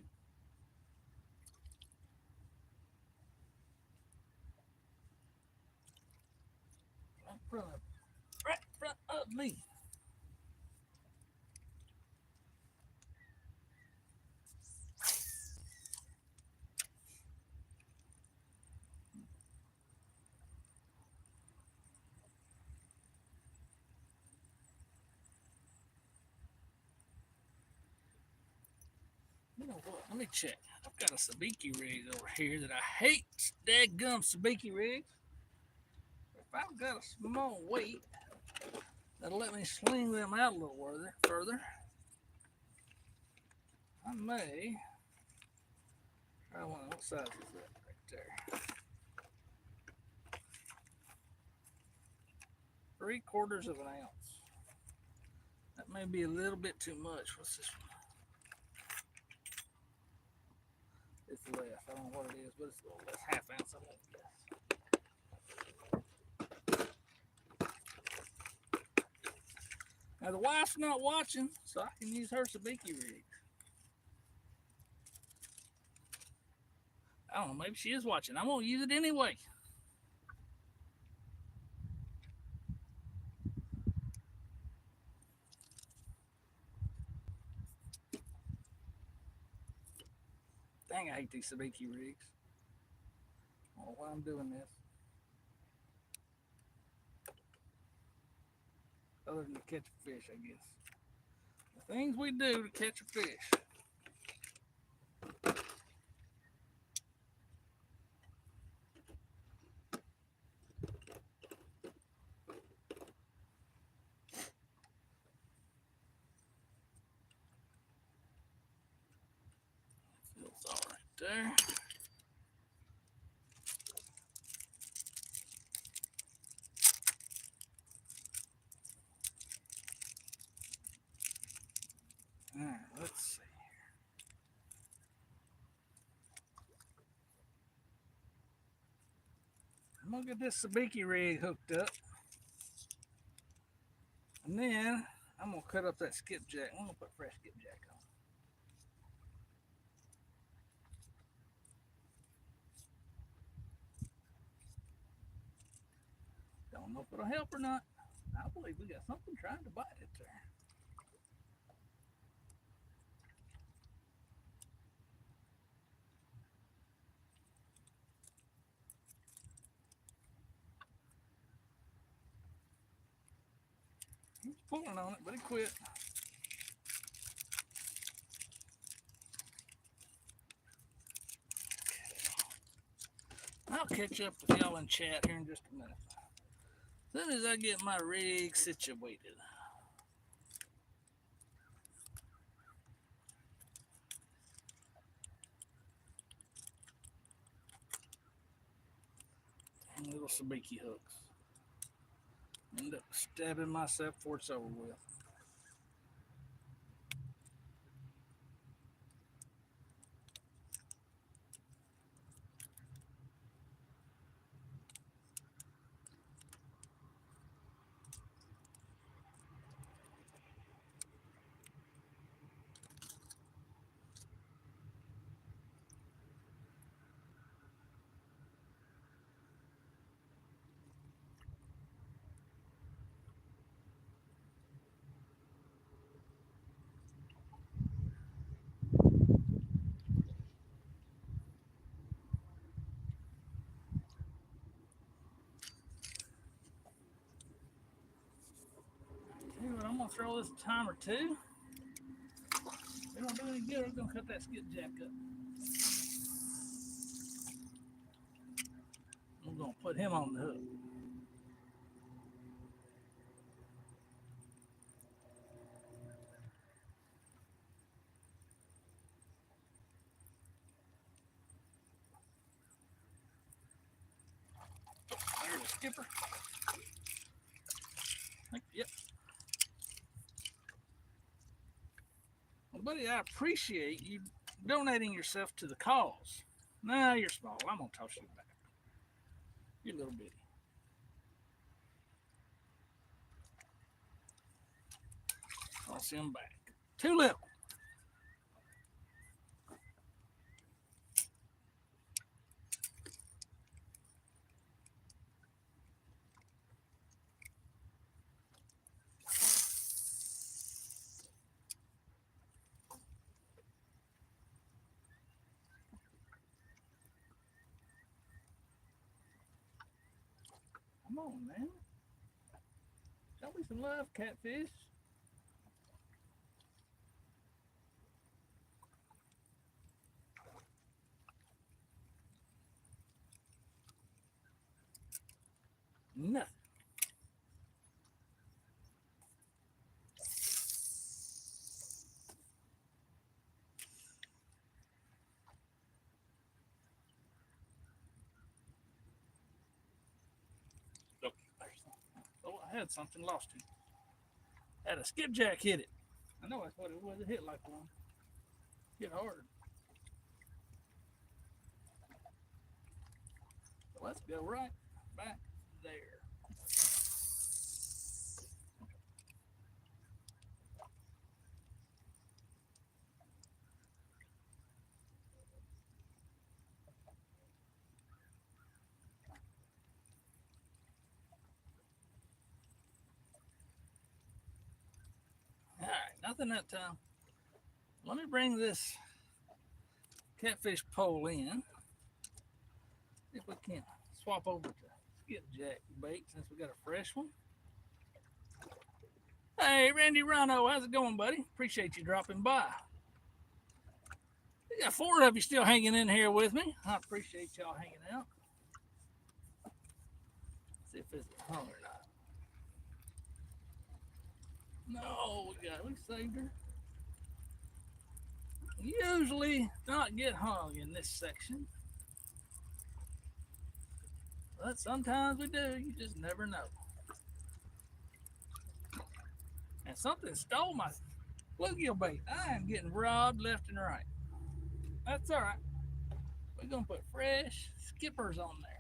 Right in front of me. You know what? Let me check. I've got a sabiki rig over here that I hate. Dadgum sabiki rigs. If I've got a small weight that'll let me sling them out a little further, I may try one. What size is that right there? 3/4 of an ounce. That may be a little bit too much. What's this one? It's less. I don't know what it is, but it's a little less. 1/2 ounce, I won't guess. Now the wife's not watching, so I can use her sabiki rig. I don't know, maybe she is watching. I'm gonna use it anyway. Dang, I hate these sabiki rigs. I don't know why I'm doing this. Other than to catch a fish, I guess. The things we do to catch a fish. Feels all right there. Let's see. I'm gonna get this sabiki rig hooked up, and then I'm gonna cut up that skipjack. I'm gonna put fresh skipjack on. Don't know if it'll help or not. I believe we got something trying to bite it there. He's pulling on it, but he quit. I'll catch up with y'all in chat here in just a minute. As soon as I get my rig situated. Dang little sabiki hooks. End up stabbing myself before it's over with. I'm gonna throw this a time or two. If it don't do any good, we're gonna cut that skipjack up. I'm gonna put him on the hook. There's the skipper. Yep. Well, buddy, I appreciate you donating yourself to the cause. Nah, you're small. I'm gonna toss you back. You're a little bitty. Toss him back. Too little. Come on, man. Show me some love, catfish. Nothing. Oh, I had something, lost it. Had a skipjack hit it. I know that's what it was. It hit like one. Hit hard. So let's go right back there. All right, nothing that time. Let me bring this catfish pole in. If we can swap over to skipjack bait since we got a fresh one. Hey, Randy Rhino, how's it going, buddy? Appreciate you dropping by. We got 4 of you still hanging in here with me. I appreciate y'all hanging out. Let's see if it's hung or not. No, we saved her. Usually not get hung in this section. But sometimes we do. You just never know. And something stole my Bluegill bait. I am getting robbed left and right. That's all right. We're gonna put fresh skippers on there.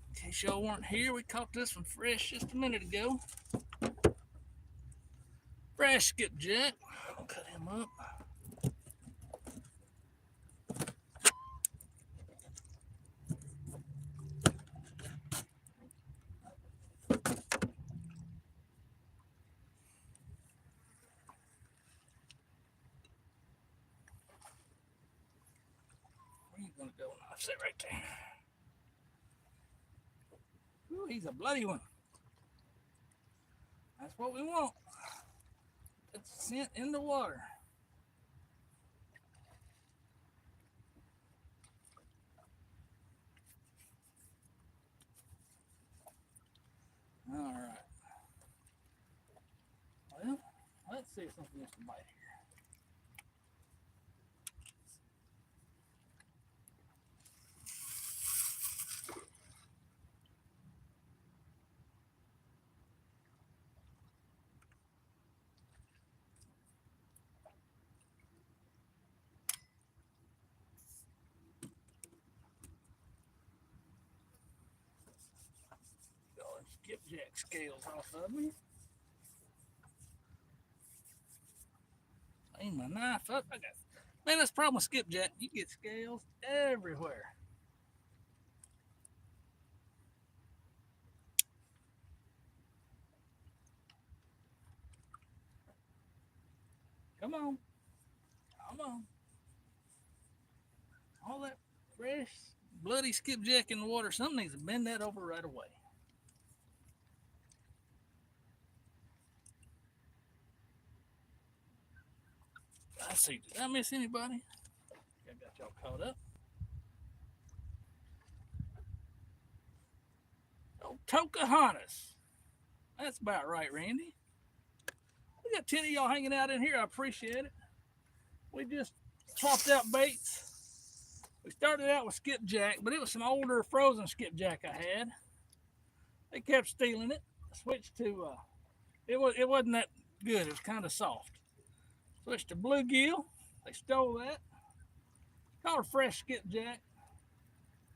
In case y'all weren't here, we caught this one fresh just a minute ago. Fresh skipjack. I'll cut him up. Where you gonna go? I'll sit right there. Ooh, he's a bloody one. That's what we want. It's scent in the water. All right. Well, let's see if something else to bite here. Skipjack scales off of me. Clean my knife up. Man, that's the problem with skipjack. You get scales everywhere. Come on. Come on. All that fresh, bloody skipjack in the water, something needs to bend that over right away. Let's see, did I miss anybody? I got y'all caught up. Oh, Pocahontas. That's about right, Randy. We got 10 of y'all hanging out in here. I appreciate it. We just swapped out baits. We started out with skipjack, but it was some older frozen skipjack I had. They kept stealing it. I switched to, it wasn't that good. It was kind of soft. Switched to bluegill. They stole that. Called a fresh skipjack.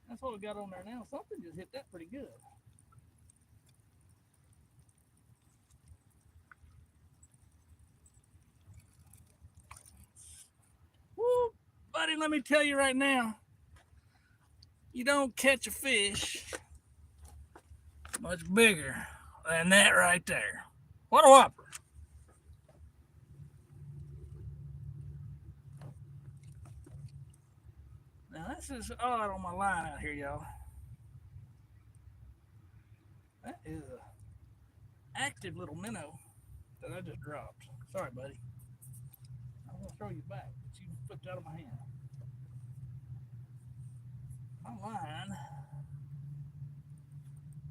That's what we got on there now. Something just hit that pretty good. Woo, buddy, let me tell you right now, you don't catch a fish much bigger than that right there. What a whopper. Now this is odd on my line out here, y'all. That is a active little minnow that I just dropped. Sorry, buddy. I'm gonna throw you back, but you flipped out of my hand.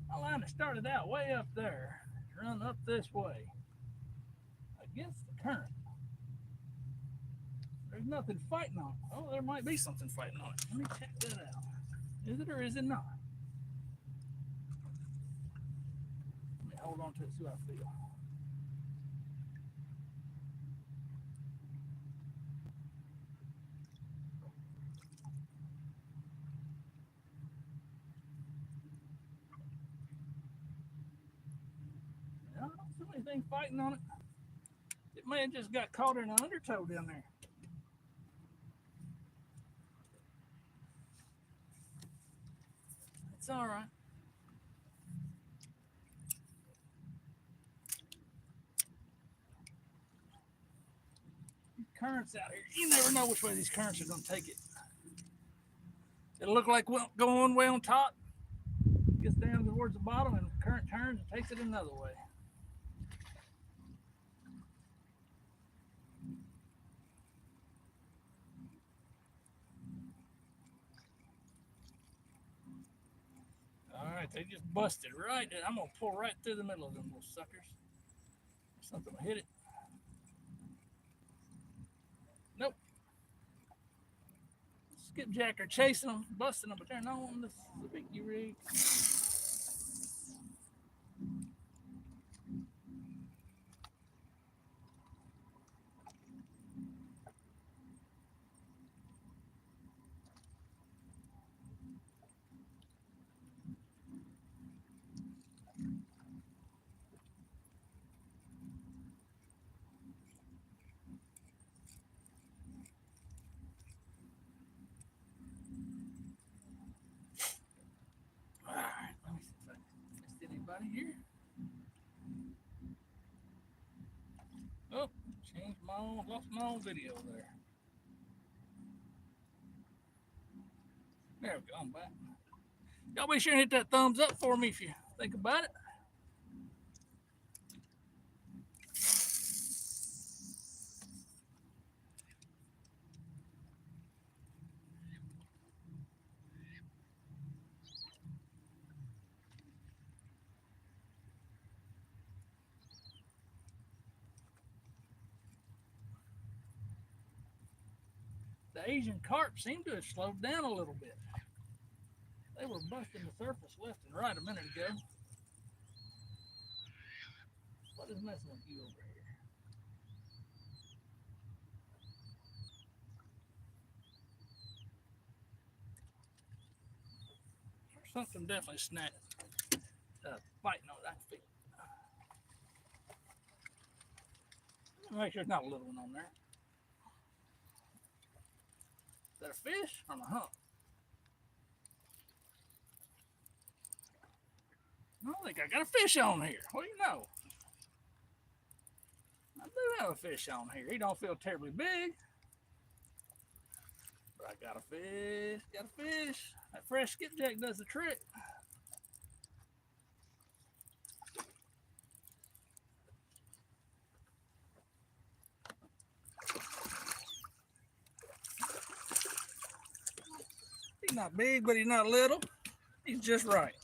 My line that started out way up there, run up this way against the current. There's nothing fighting on it. Oh, there might be something fighting on it. Let me check that out. Is it or is it not? Let me hold on to it, see how I feel. I don't see anything fighting on it. It may have just got caught in an undertow down there. It's all right. These currents out here, you never know which way these currents are going to take it. It'll look like going one way on top, gets down towards the bottom, and the current turns and takes it another way. All right, they just busted right there. I'm going to pull right through the middle of them little suckers. Something will hit it. Nope. Skipjack are chasing them, busting them, but they're not on this biggie rig. I don't see anything fighting on it. Changed my own, lost my own video there. There we go, I'm back. Y'all be sure and hit that thumbs up for me if you think about it. The Asian carp seem to have slowed down a little bit. They were busting the surface left and right a minute ago. What is messing with you over here? There's something definitely snapped. Biting on that feet. Make sure there's not a little one on there. Is that a fish or a hump? I think I got a fish on here. What do you know? I do have a fish on here. He don't feel terribly big. But I got a fish. Got a fish. That fresh skipjack does the trick. He's not big, but he's not little. He's just right.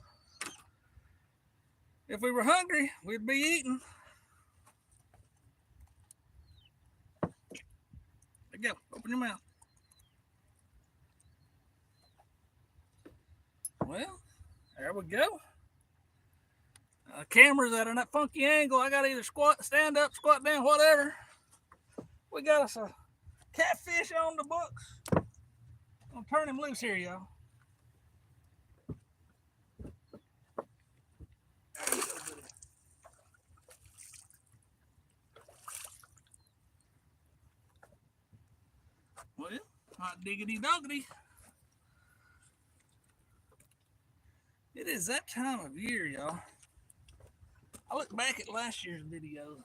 If we were hungry, we'd be eating. There you go. Open your mouth. Well, there we go. Camera's at a funky angle. I got to either squat, stand up, squat down, whatever. We got us a catfish on the books. I'm gonna turn him loose here, y'all. Well, hot diggity doggity. It is that time of year, y'all. I look back at last year's video.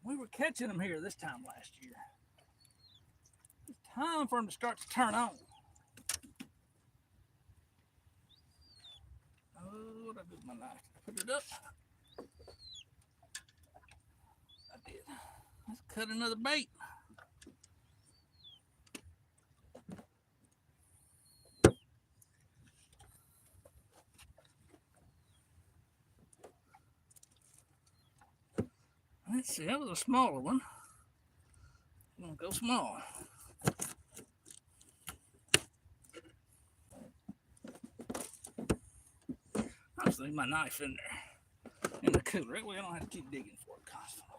We were catching them here this time last year. It's time for them to start to turn on. Oh, what I did with my knife? Put it up. I did. Let's cut another bait. Let's see, that was a smaller one. I'm gonna go small. I'll just leave my knife in there, in the cooler. That way I don't have to keep digging for it constantly.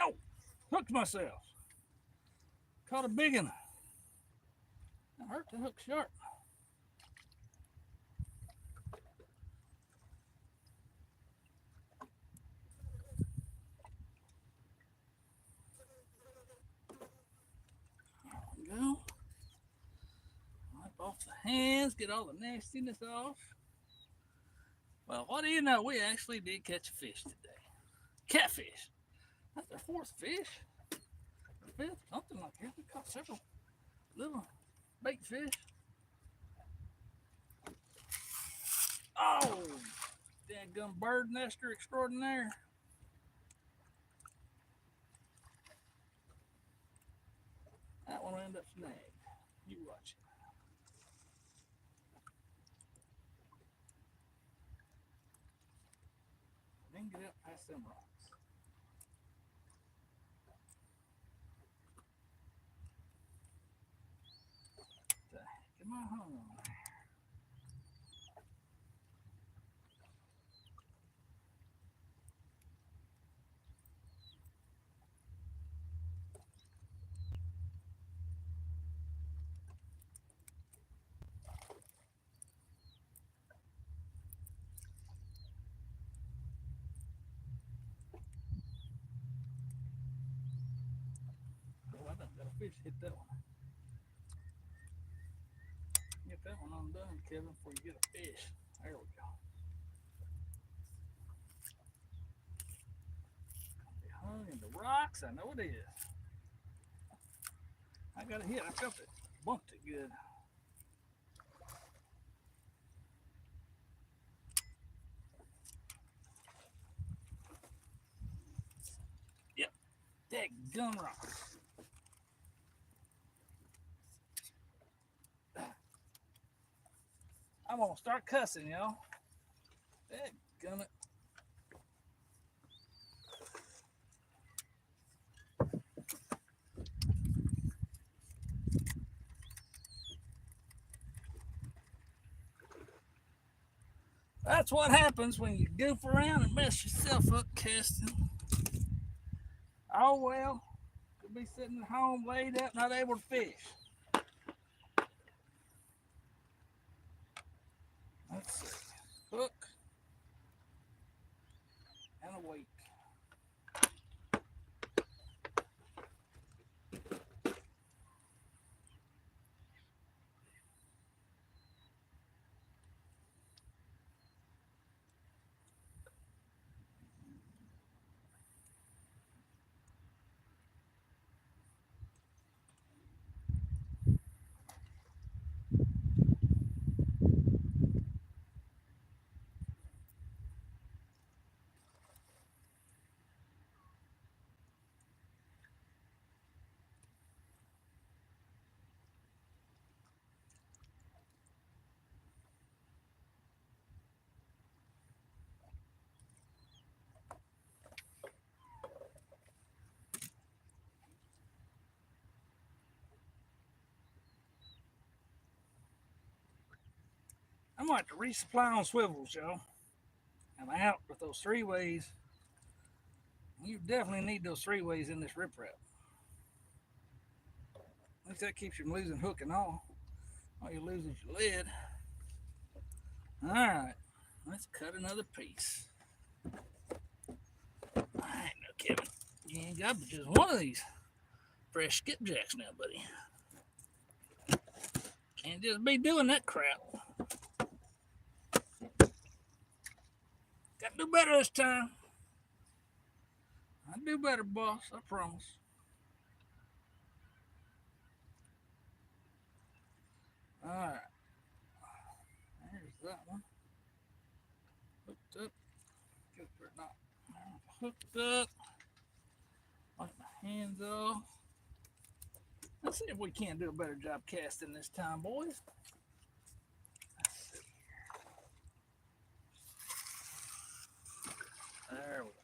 Oh, hooked myself. Caught a big one. I hurt the hook sharp. There we go. Wipe off the hands, get all the nastiness off. Well, what do you know? We actually did catch a fish today. Catfish. That's our fourth fish. Or fifth, something like that. We caught several little bait fish. Oh, dadgum bird nester extraordinaire. That one will end up snagged. You watch it. Then get up past them rocks. Come on home. Oh, I think that fish hit that one. Get that one undone, Kevin, before you get a fish. There we go. box. I know it is. I got a hit. I felt it. Bumped it good. Yep. That gun rock. I'm gonna start cussing, y'all. That gun it. That's what happens when you goof around and mess yourself up casting. Oh well, could be sitting at home laid up, not able to fish. Let's see. Hook and a weight. I'm going to have to resupply on swivels, y'all. I'm out with those 3-ways. You definitely need those 3-ways in this riprap. At least that keeps you from losing hook and all. All you lose is your lead. All right, let's cut another piece. All right, now Kevin, you ain't got but just one of these fresh skipjacks now, buddy. Can't just be doing that crap. Got to do better this time. I'll do better, boss, I promise. All right, there's that one. Hooked up. Good for not. Hooked up. Wipe my hands off. Let's see if we can't do a better job casting this time, boys. Let's see here. There we go.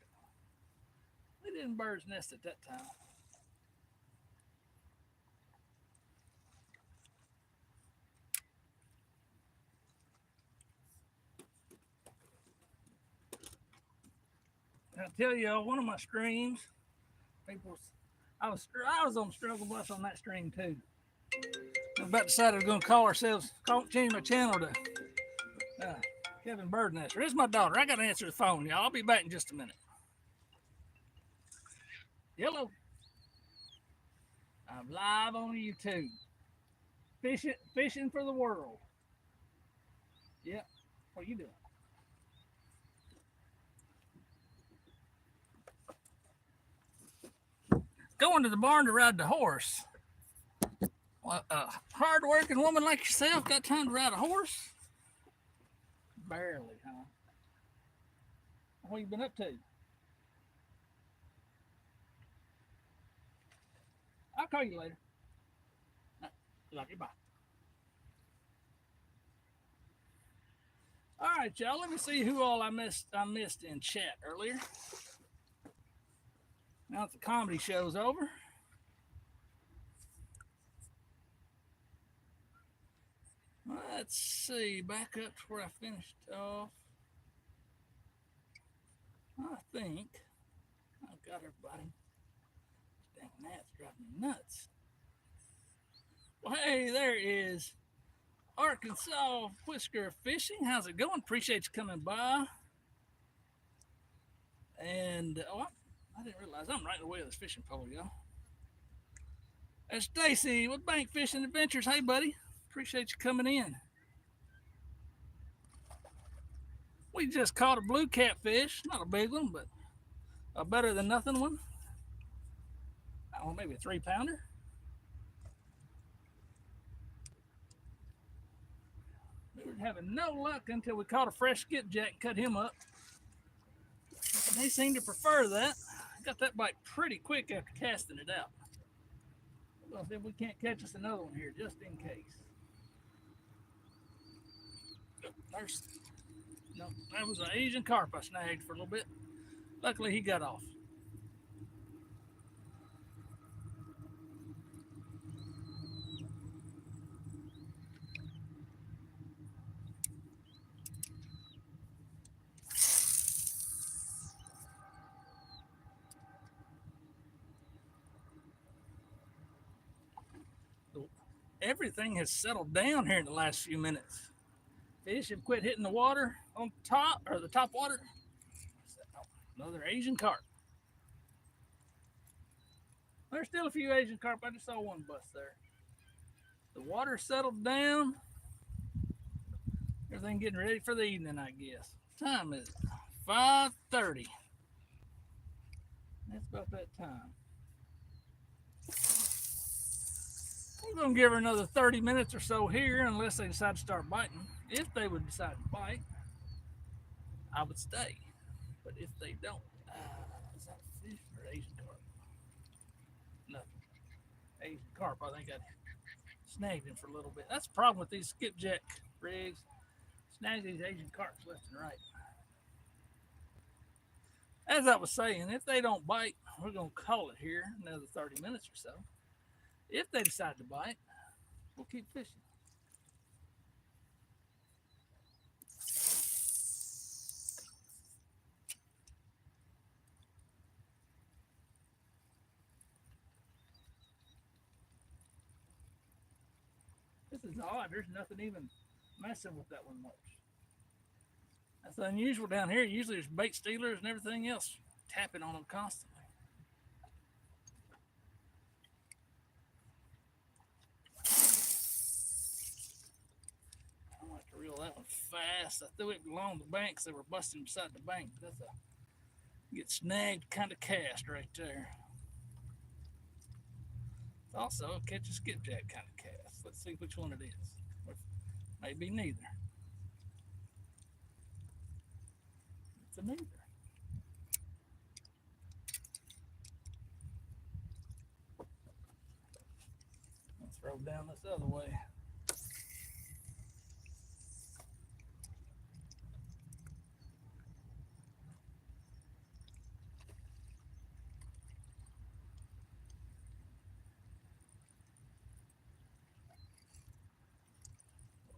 We didn't bird's nest at that time. I tell y'all, one of my streams, I was on struggle bus on that stream too. I about decided we're gonna change my channel to Kevin Birdnester. This is my daughter. I gotta answer the phone, y'all. I'll be back in just a minute. Hello. I'm live on YouTube. Fishing for the world. Yep. What are you doing? Going to the barn to ride the horse. A hard-working woman like yourself got time to ride a horse? Barely, huh? What you been up to? I'll call you later. Love you, bye. All right, y'all. Let me see who all I missed in chat earlier. Now that the comedy show's over. Let's see. Back up to where I finished off. I think I've got everybody. Dang, that's driving me nuts. Well, hey, there is Arkansas Whisker Fishing. How's it going? Appreciate you coming by. And I didn't realize I'm right in the way of this fishing pole, y'all. There's Stacy with Bank Fishing Adventures. Hey, buddy. Appreciate you coming in. We just caught a blue catfish. Not a big one, but a better than nothing one. I don't know, maybe a 3 pounder. We were having no luck until we caught a fresh skipjack and cut him up. And they seem to prefer that. Got that bite pretty quick after casting it out. Well, if we can't catch us another one here, just in case. There's, no, that was an Asian carp I snagged for a little bit. Luckily, he got off. Everything has settled down here in the last few minutes. Fish have quit hitting the water on top, or the top water. Another Asian carp. There's still a few Asian carp. I just saw one bust there. The water settled down. Everything getting ready for the evening, I guess. What time is it? 5:30. That's about that time. I'm going to give her another 30 minutes or so here unless they decide to start biting. If they would decide to bite, I would stay. But if they don't, is that a fish or Asian carp? Nothing. Asian carp, I think I snagged him for a little bit. That's the problem with these skipjack rigs. Snag these Asian carps left and right. As I was saying, if they don't bite, we're going to call it here another 30 minutes or so. If they decide to bite, we'll keep fishing. This is odd. There's nothing even messing with that one much. That's unusual down here. Usually there's bait stealers and everything else tapping on them constantly. I want to reel that one fast. I threw it along the banks. They were busting beside the bank. That's a get snagged kind of cast right there. It's also a catch a skipjack kind of cast. Let's see which one it is. Maybe neither. It's a neither. Let's throw down this other way.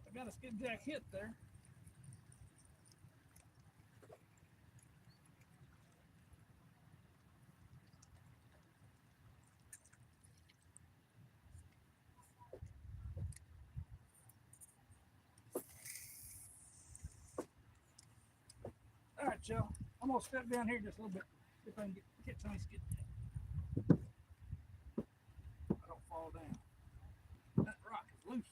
I got a skipjack hit there. All right, y'all. I'm gonna step down here just a little bit if I can get some skipjack. I don't fall down. That rock is loose.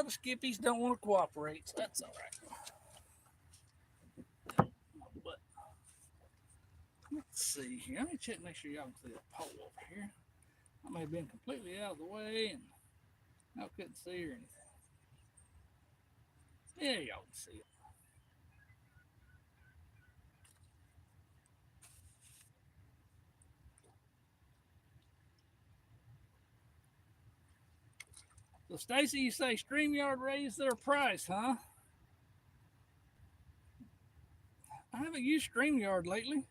Well, the skippies don't want to cooperate, so that's all right. But let's see here. Let me check, make sure y'all can see the pole over here. I may have been completely out of the way and I couldn't see or anything. Yeah, y'all can see it. So, Stacy, you say StreamYard raised their price, huh? I haven't used StreamYard lately.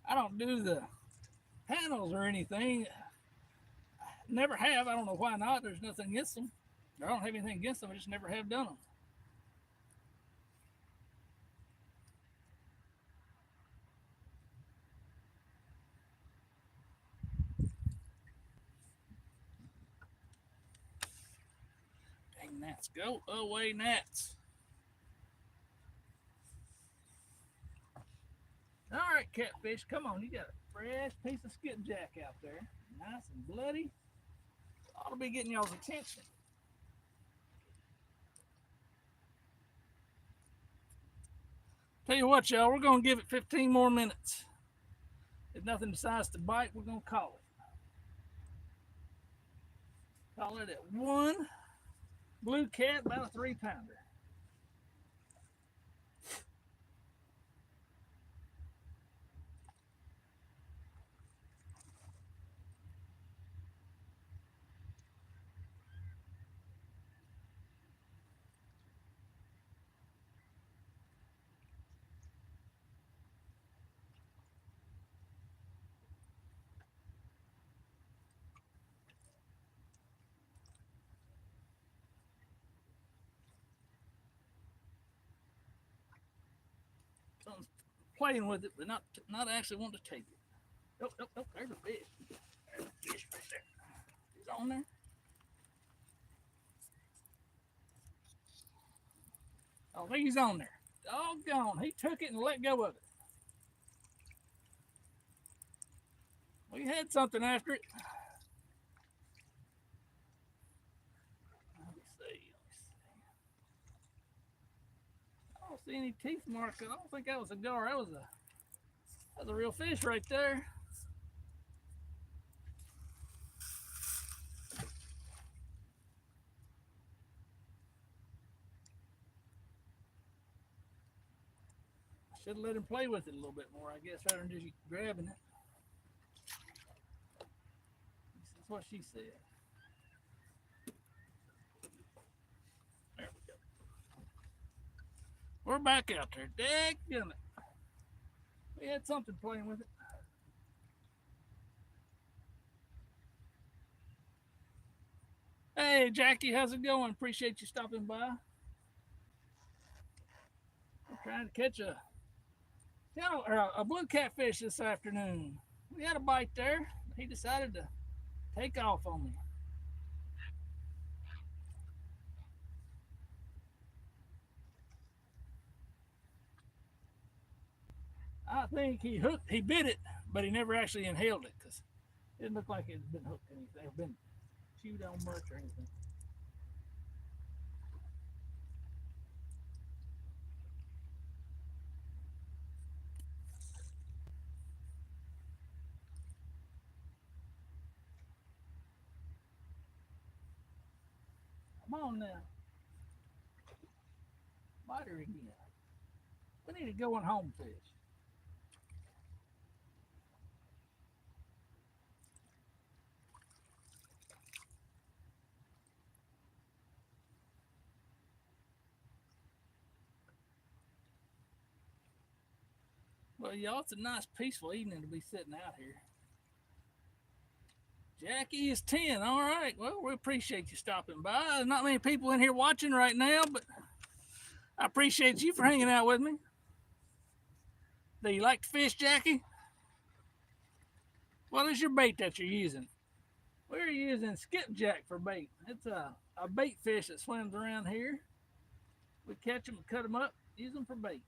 I don't do the panels or anything. Never have. I don't know why not. There's nothing against them. I don't have anything against them. I just never have done them. Dang, gnats. Go away, gnats. All right, catfish, come on. You got a fresh piece of skipjack out there. Nice and bloody. Ought to be getting y'all's attention. Tell you what, y'all, we're going to give it 15 more minutes. If nothing decides to bite, we're going to call it. Call it at one blue cat, about a 3-pounder. Something's playing with it, but not actually wanting to take it. Oh, there's a fish. There's a fish right there. He's on there. Oh, I think he's on there. Doggone, he took it and let go of it. We had something after it. Let me see. I don't see any teeth marks. I don't think that was a gar. That was a real fish right there. Should have let him play with it a little bit more, I guess, rather than just grabbing it. That's what she said. There we go. We're back out there. Dadgummit. We had something playing with it. Hey, Jackie, how's it going? Appreciate you stopping by. I'm trying to catch a blue catfish this afternoon. We had a bite there. He decided to take off on me. I think he bit it, but he never actually inhaled it because it didn't look like it had been hooked anything, or been chewed on much or anything. Come on now. Bite her again. We need to go on home fish. Well, y'all, it's a nice, peaceful evening to be sitting out here. Jackie is 10. All right. Well, we appreciate you stopping by. There's not many people in here watching right now, but I appreciate you for hanging out with me. Do you like to fish, Jackie? What is your bait that you're using? We're using skipjack for bait. It's a bait fish that swims around here. We catch them, cut them up, use them for bait.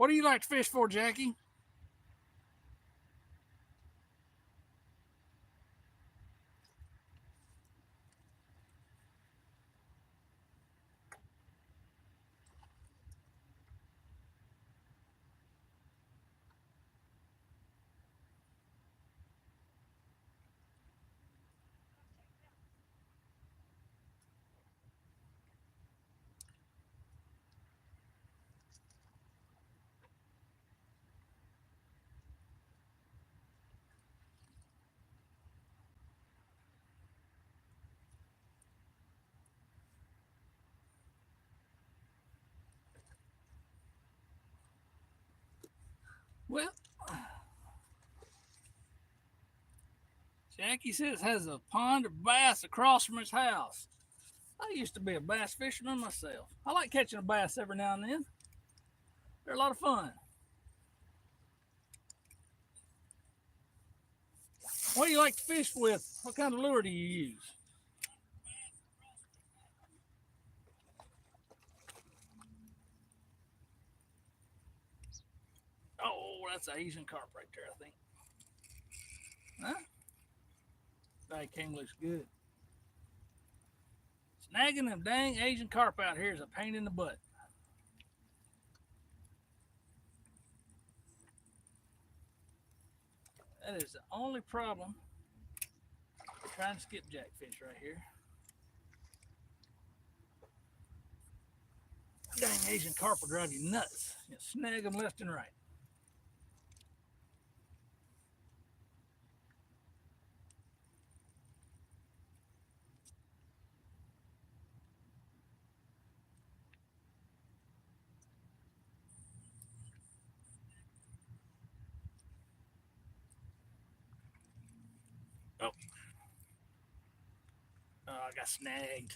What do you like to fish for, Jackie? Well, Jackie says has a pond of bass across from his house. I used to be a bass fisherman myself. I like catching a bass every now and then. They're a lot of fun. What do you like to fish with? What kind of lure do you use? Oh, that's an Asian carp right there, I think. Huh? That king looks good. Snagging them dang Asian carp out here is a pain in the butt. That is the only problem with trying to skipjack fish right here. Dang Asian carp will drive you nuts. You snag them left and right. Oh, I got snagged.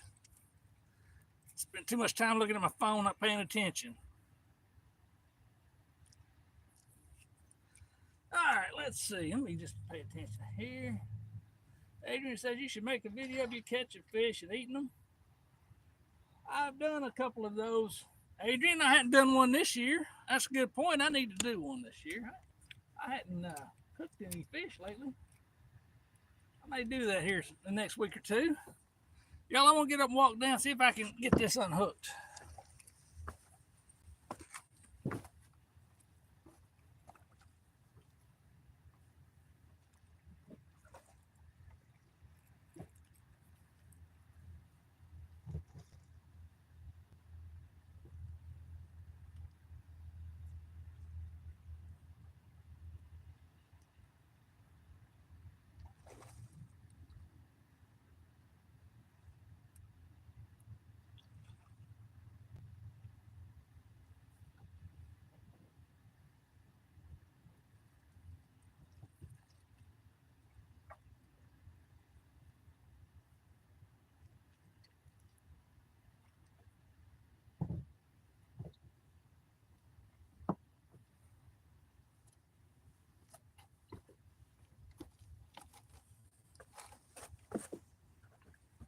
Spent too much time looking at my phone, not paying attention. All right, let's see. Let me just pay attention here. Adrian says you should make a video of you catching fish and eating them. I've done a couple of those. Adrian, I hadn't done one this year. That's a good point. I need to do one this year. I hadn't cooked any fish lately. I may do that here the next week or two. Y'all, I'm going to get up and walk down, see if I can get this unhooked.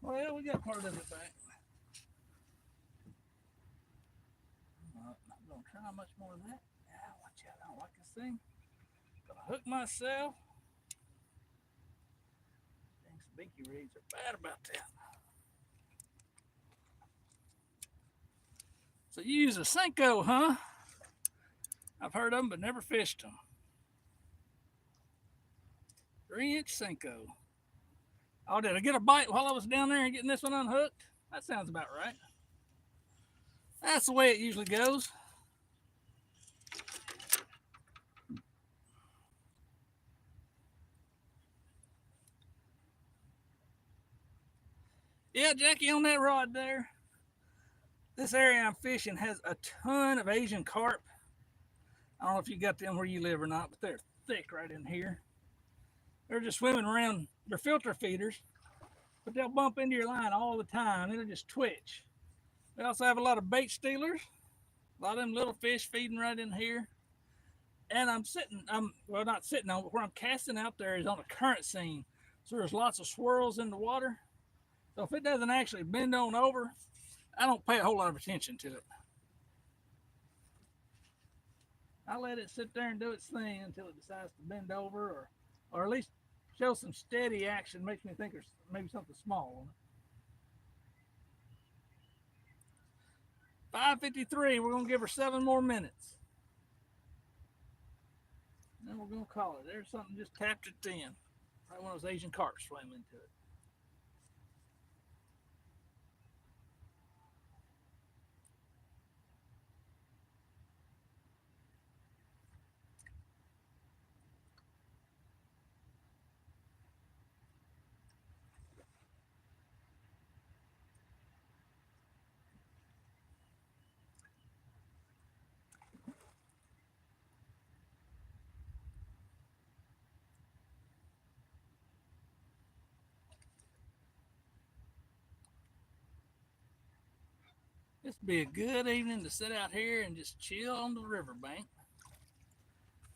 Well, we got part of it back. I'm going to try much more of that. Yeah, watch out. I don't like this thing. Gonna hook myself. Dang, Sabiki rigs are bad about that. So you use a Senko, huh? I've heard of them, but never fished them. 3-inch Senko. Oh, did I get a bite while I was down there and getting this one unhooked? That sounds about right. That's the way it usually goes. Yeah, Jackie, on that rod there, this area I'm fishing has a ton of Asian carp. I don't know if you got them where you live or not, but they're thick right in here. They're just swimming around. They're filter feeders, but they'll bump into your line all the time. It'll just twitch. We also have a lot of bait stealers, a lot of them little fish feeding right in here. And well, not sitting on, but where I'm casting out there is on a current scene. So there's lots of swirls in the water. So if it doesn't actually bend on over, I don't pay a whole lot of attention to it. I let it sit there and do its thing until it decides to bend over, or at least show some steady action. Makes me think there's maybe something small on it. 5:53. We're gonna give her 7 more minutes. Then we're gonna call it. There's something just tapped it in. Probably one of those Asian carps swam into it. This would be a good evening to sit out here and just chill on the riverbank.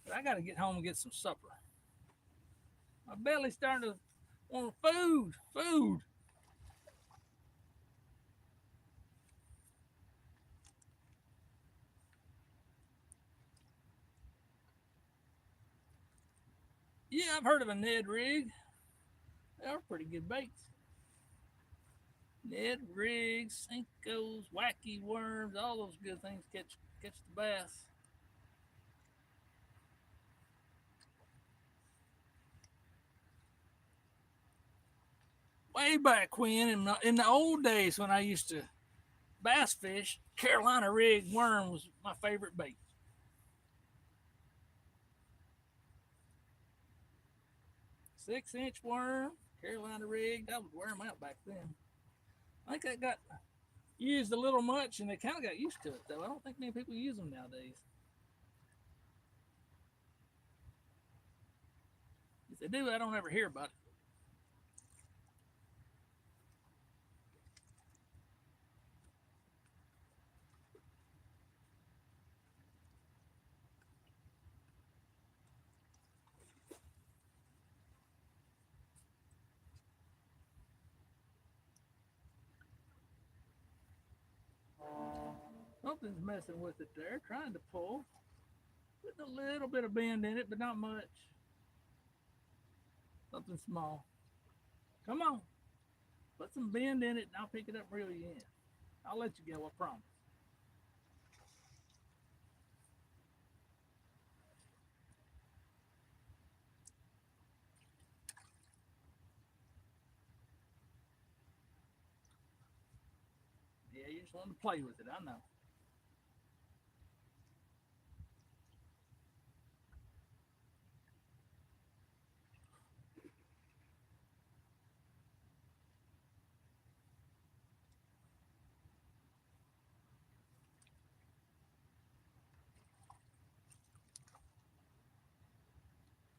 But I got to get home and get some supper. My belly's starting to want food, food. Yeah, I've heard of a Ned rig. They are pretty good baits. Ned rigs, Senkos, wacky worms, all those good things catch the bass. Way back when, in the old days when I used to bass fish, Carolina rig worm was my favorite bait. 6-inch worm, Carolina rig. I would wear them out back then. I think that got used a little much, and they kind of got used to it though. I don't think many people use them nowadays. If they do, I don't ever hear about it. Something's messing with it there, trying to pull. Putting a little bit of bend in it, but not much. Something small. Come on. Put some bend in it and I'll pick it up and reel you in. I'll let you go, I promise. Yeah, you just want to play with it, I know.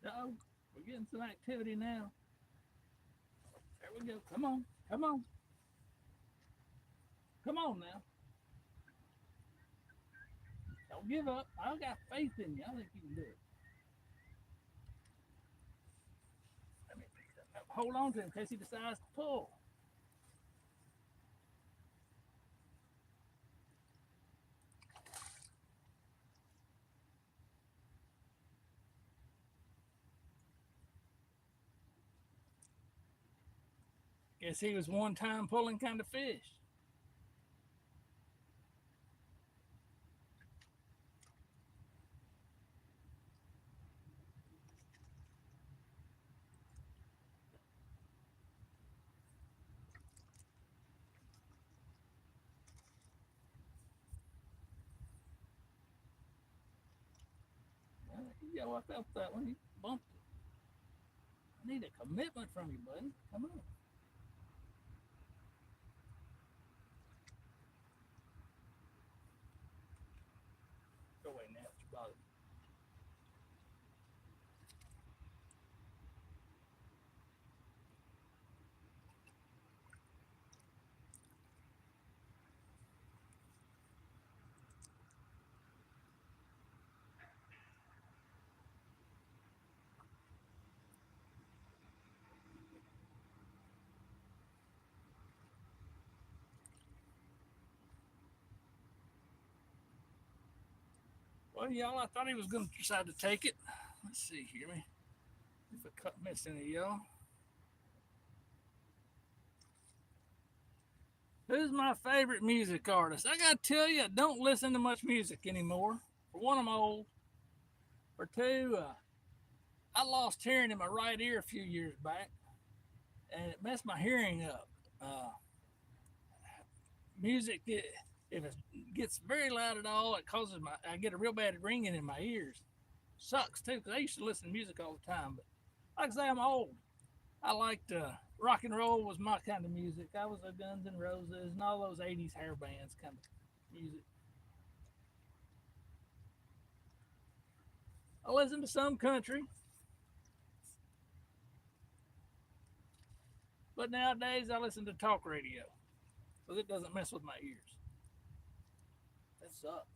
Uh-oh, we're getting some activity now. There we go. Come on. Come on. Come on now. Don't give up. I got faith in you. I think you can do it. Let me pick that up. Hold on to him in case he decides to pull. Guess he was one time pulling kind of fish. Yeah, well, I felt that one. He bumped it. I need a commitment from you, buddy. Come on. Go away now. It's bothering me. Well, y'all, I thought he was going to decide to take it. Let's see here. If I miss any of y'all. Who's my favorite music artist? I got to tell you, I don't listen to much music anymore. For one, I'm old. For two, I lost hearing in my right ear a few years back, and it messed my hearing up. Music, if it gets very loud at all, it causes I get a real bad ringing in my ears. Sucks too, because I used to listen to music all the time. But like I say, I'm old. I liked rock and roll was my kind of music. I was a Guns N' Roses and all those '80s hair bands kind of music. I listen to some country, but nowadays I listen to talk radio, so it doesn't mess with my ears. That sucks.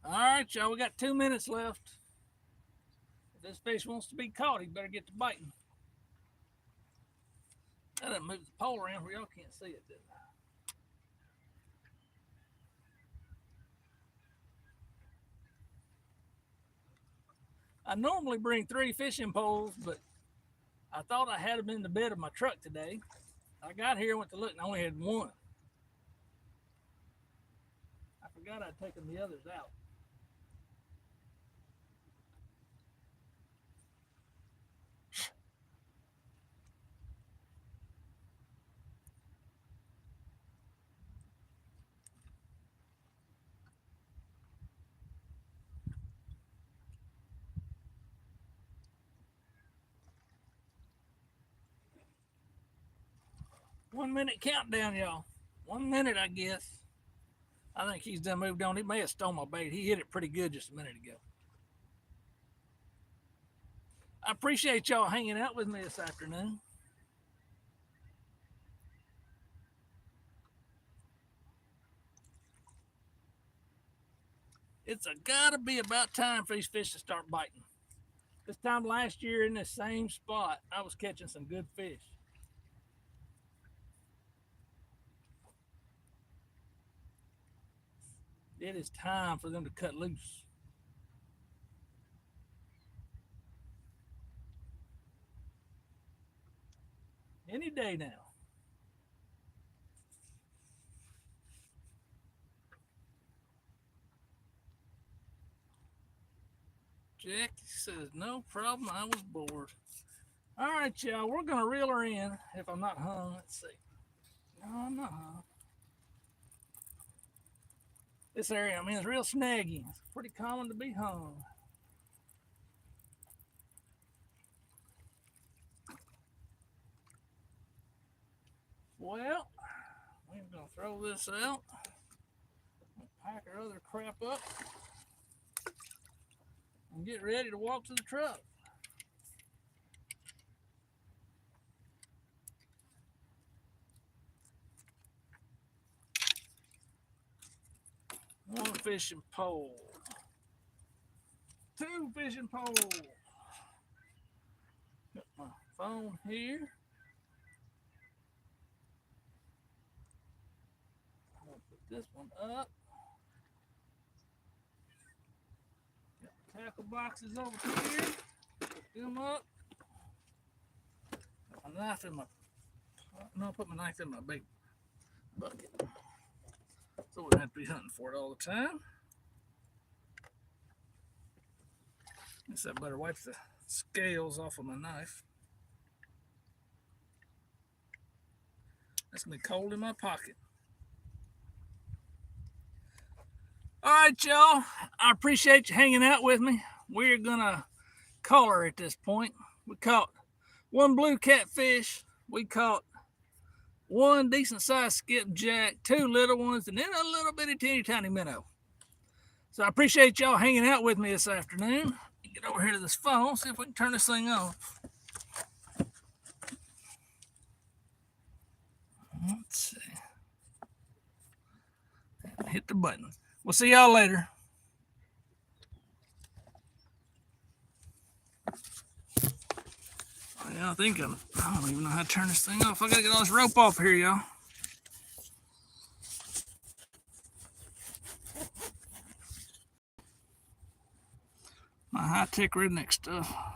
All right, y'all, we got 2 minutes left. If this fish wants to be caught, he better get to biting. I didn't move the pole around where y'all can't see it, did I normally bring 3 fishing poles, but I thought I had them in the bed of my truck today. I got here, went to look, and I only had one. I forgot I'd taken the others out. One-minute countdown, y'all. 1 minute, I guess. I think he's done moved on. He may have stolen my bait. He hit it pretty good just a minute ago. I appreciate y'all hanging out with me this afternoon. It's gotta be about time for these fish to start biting. This time last year in the same spot, I was catching some good fish. It is time for them to cut loose. Any day now. Jackie says, no problem, I was bored. All right, y'all, we're going to reel her in if I'm not hung. Let's see. No, I'm not hung. This area I'm in is real snaggy. It's pretty common to be hung. Well, we're going to throw this out. Pack our other crap up and get ready to walk to the truck. One fishing pole. 2 fishing poles. Got my phone here. I'm going to put this one up. Got tackle boxes over here. Put them up. Got my knife in my... No, I put my knife in my bait bucket. So we don't have to be hunting for it all the time. Guess I better wipe the scales off of my knife. That's gonna be cold in my pocket. All right, y'all. I appreciate you hanging out with me. We're gonna call her at this point. We caught 1 blue catfish. We caught 1 decent sized skipjack, 2 little ones, and then a little bitty teeny tiny minnow. So I appreciate y'all hanging out with me this afternoon. Get over here to this phone, see if we can turn this thing on. Let's see. Hit the button. We'll see y'all later. Yeah, I don't even know how to turn this thing off. I gotta get all this rope off here, y'all. My high-tech redneck stuff.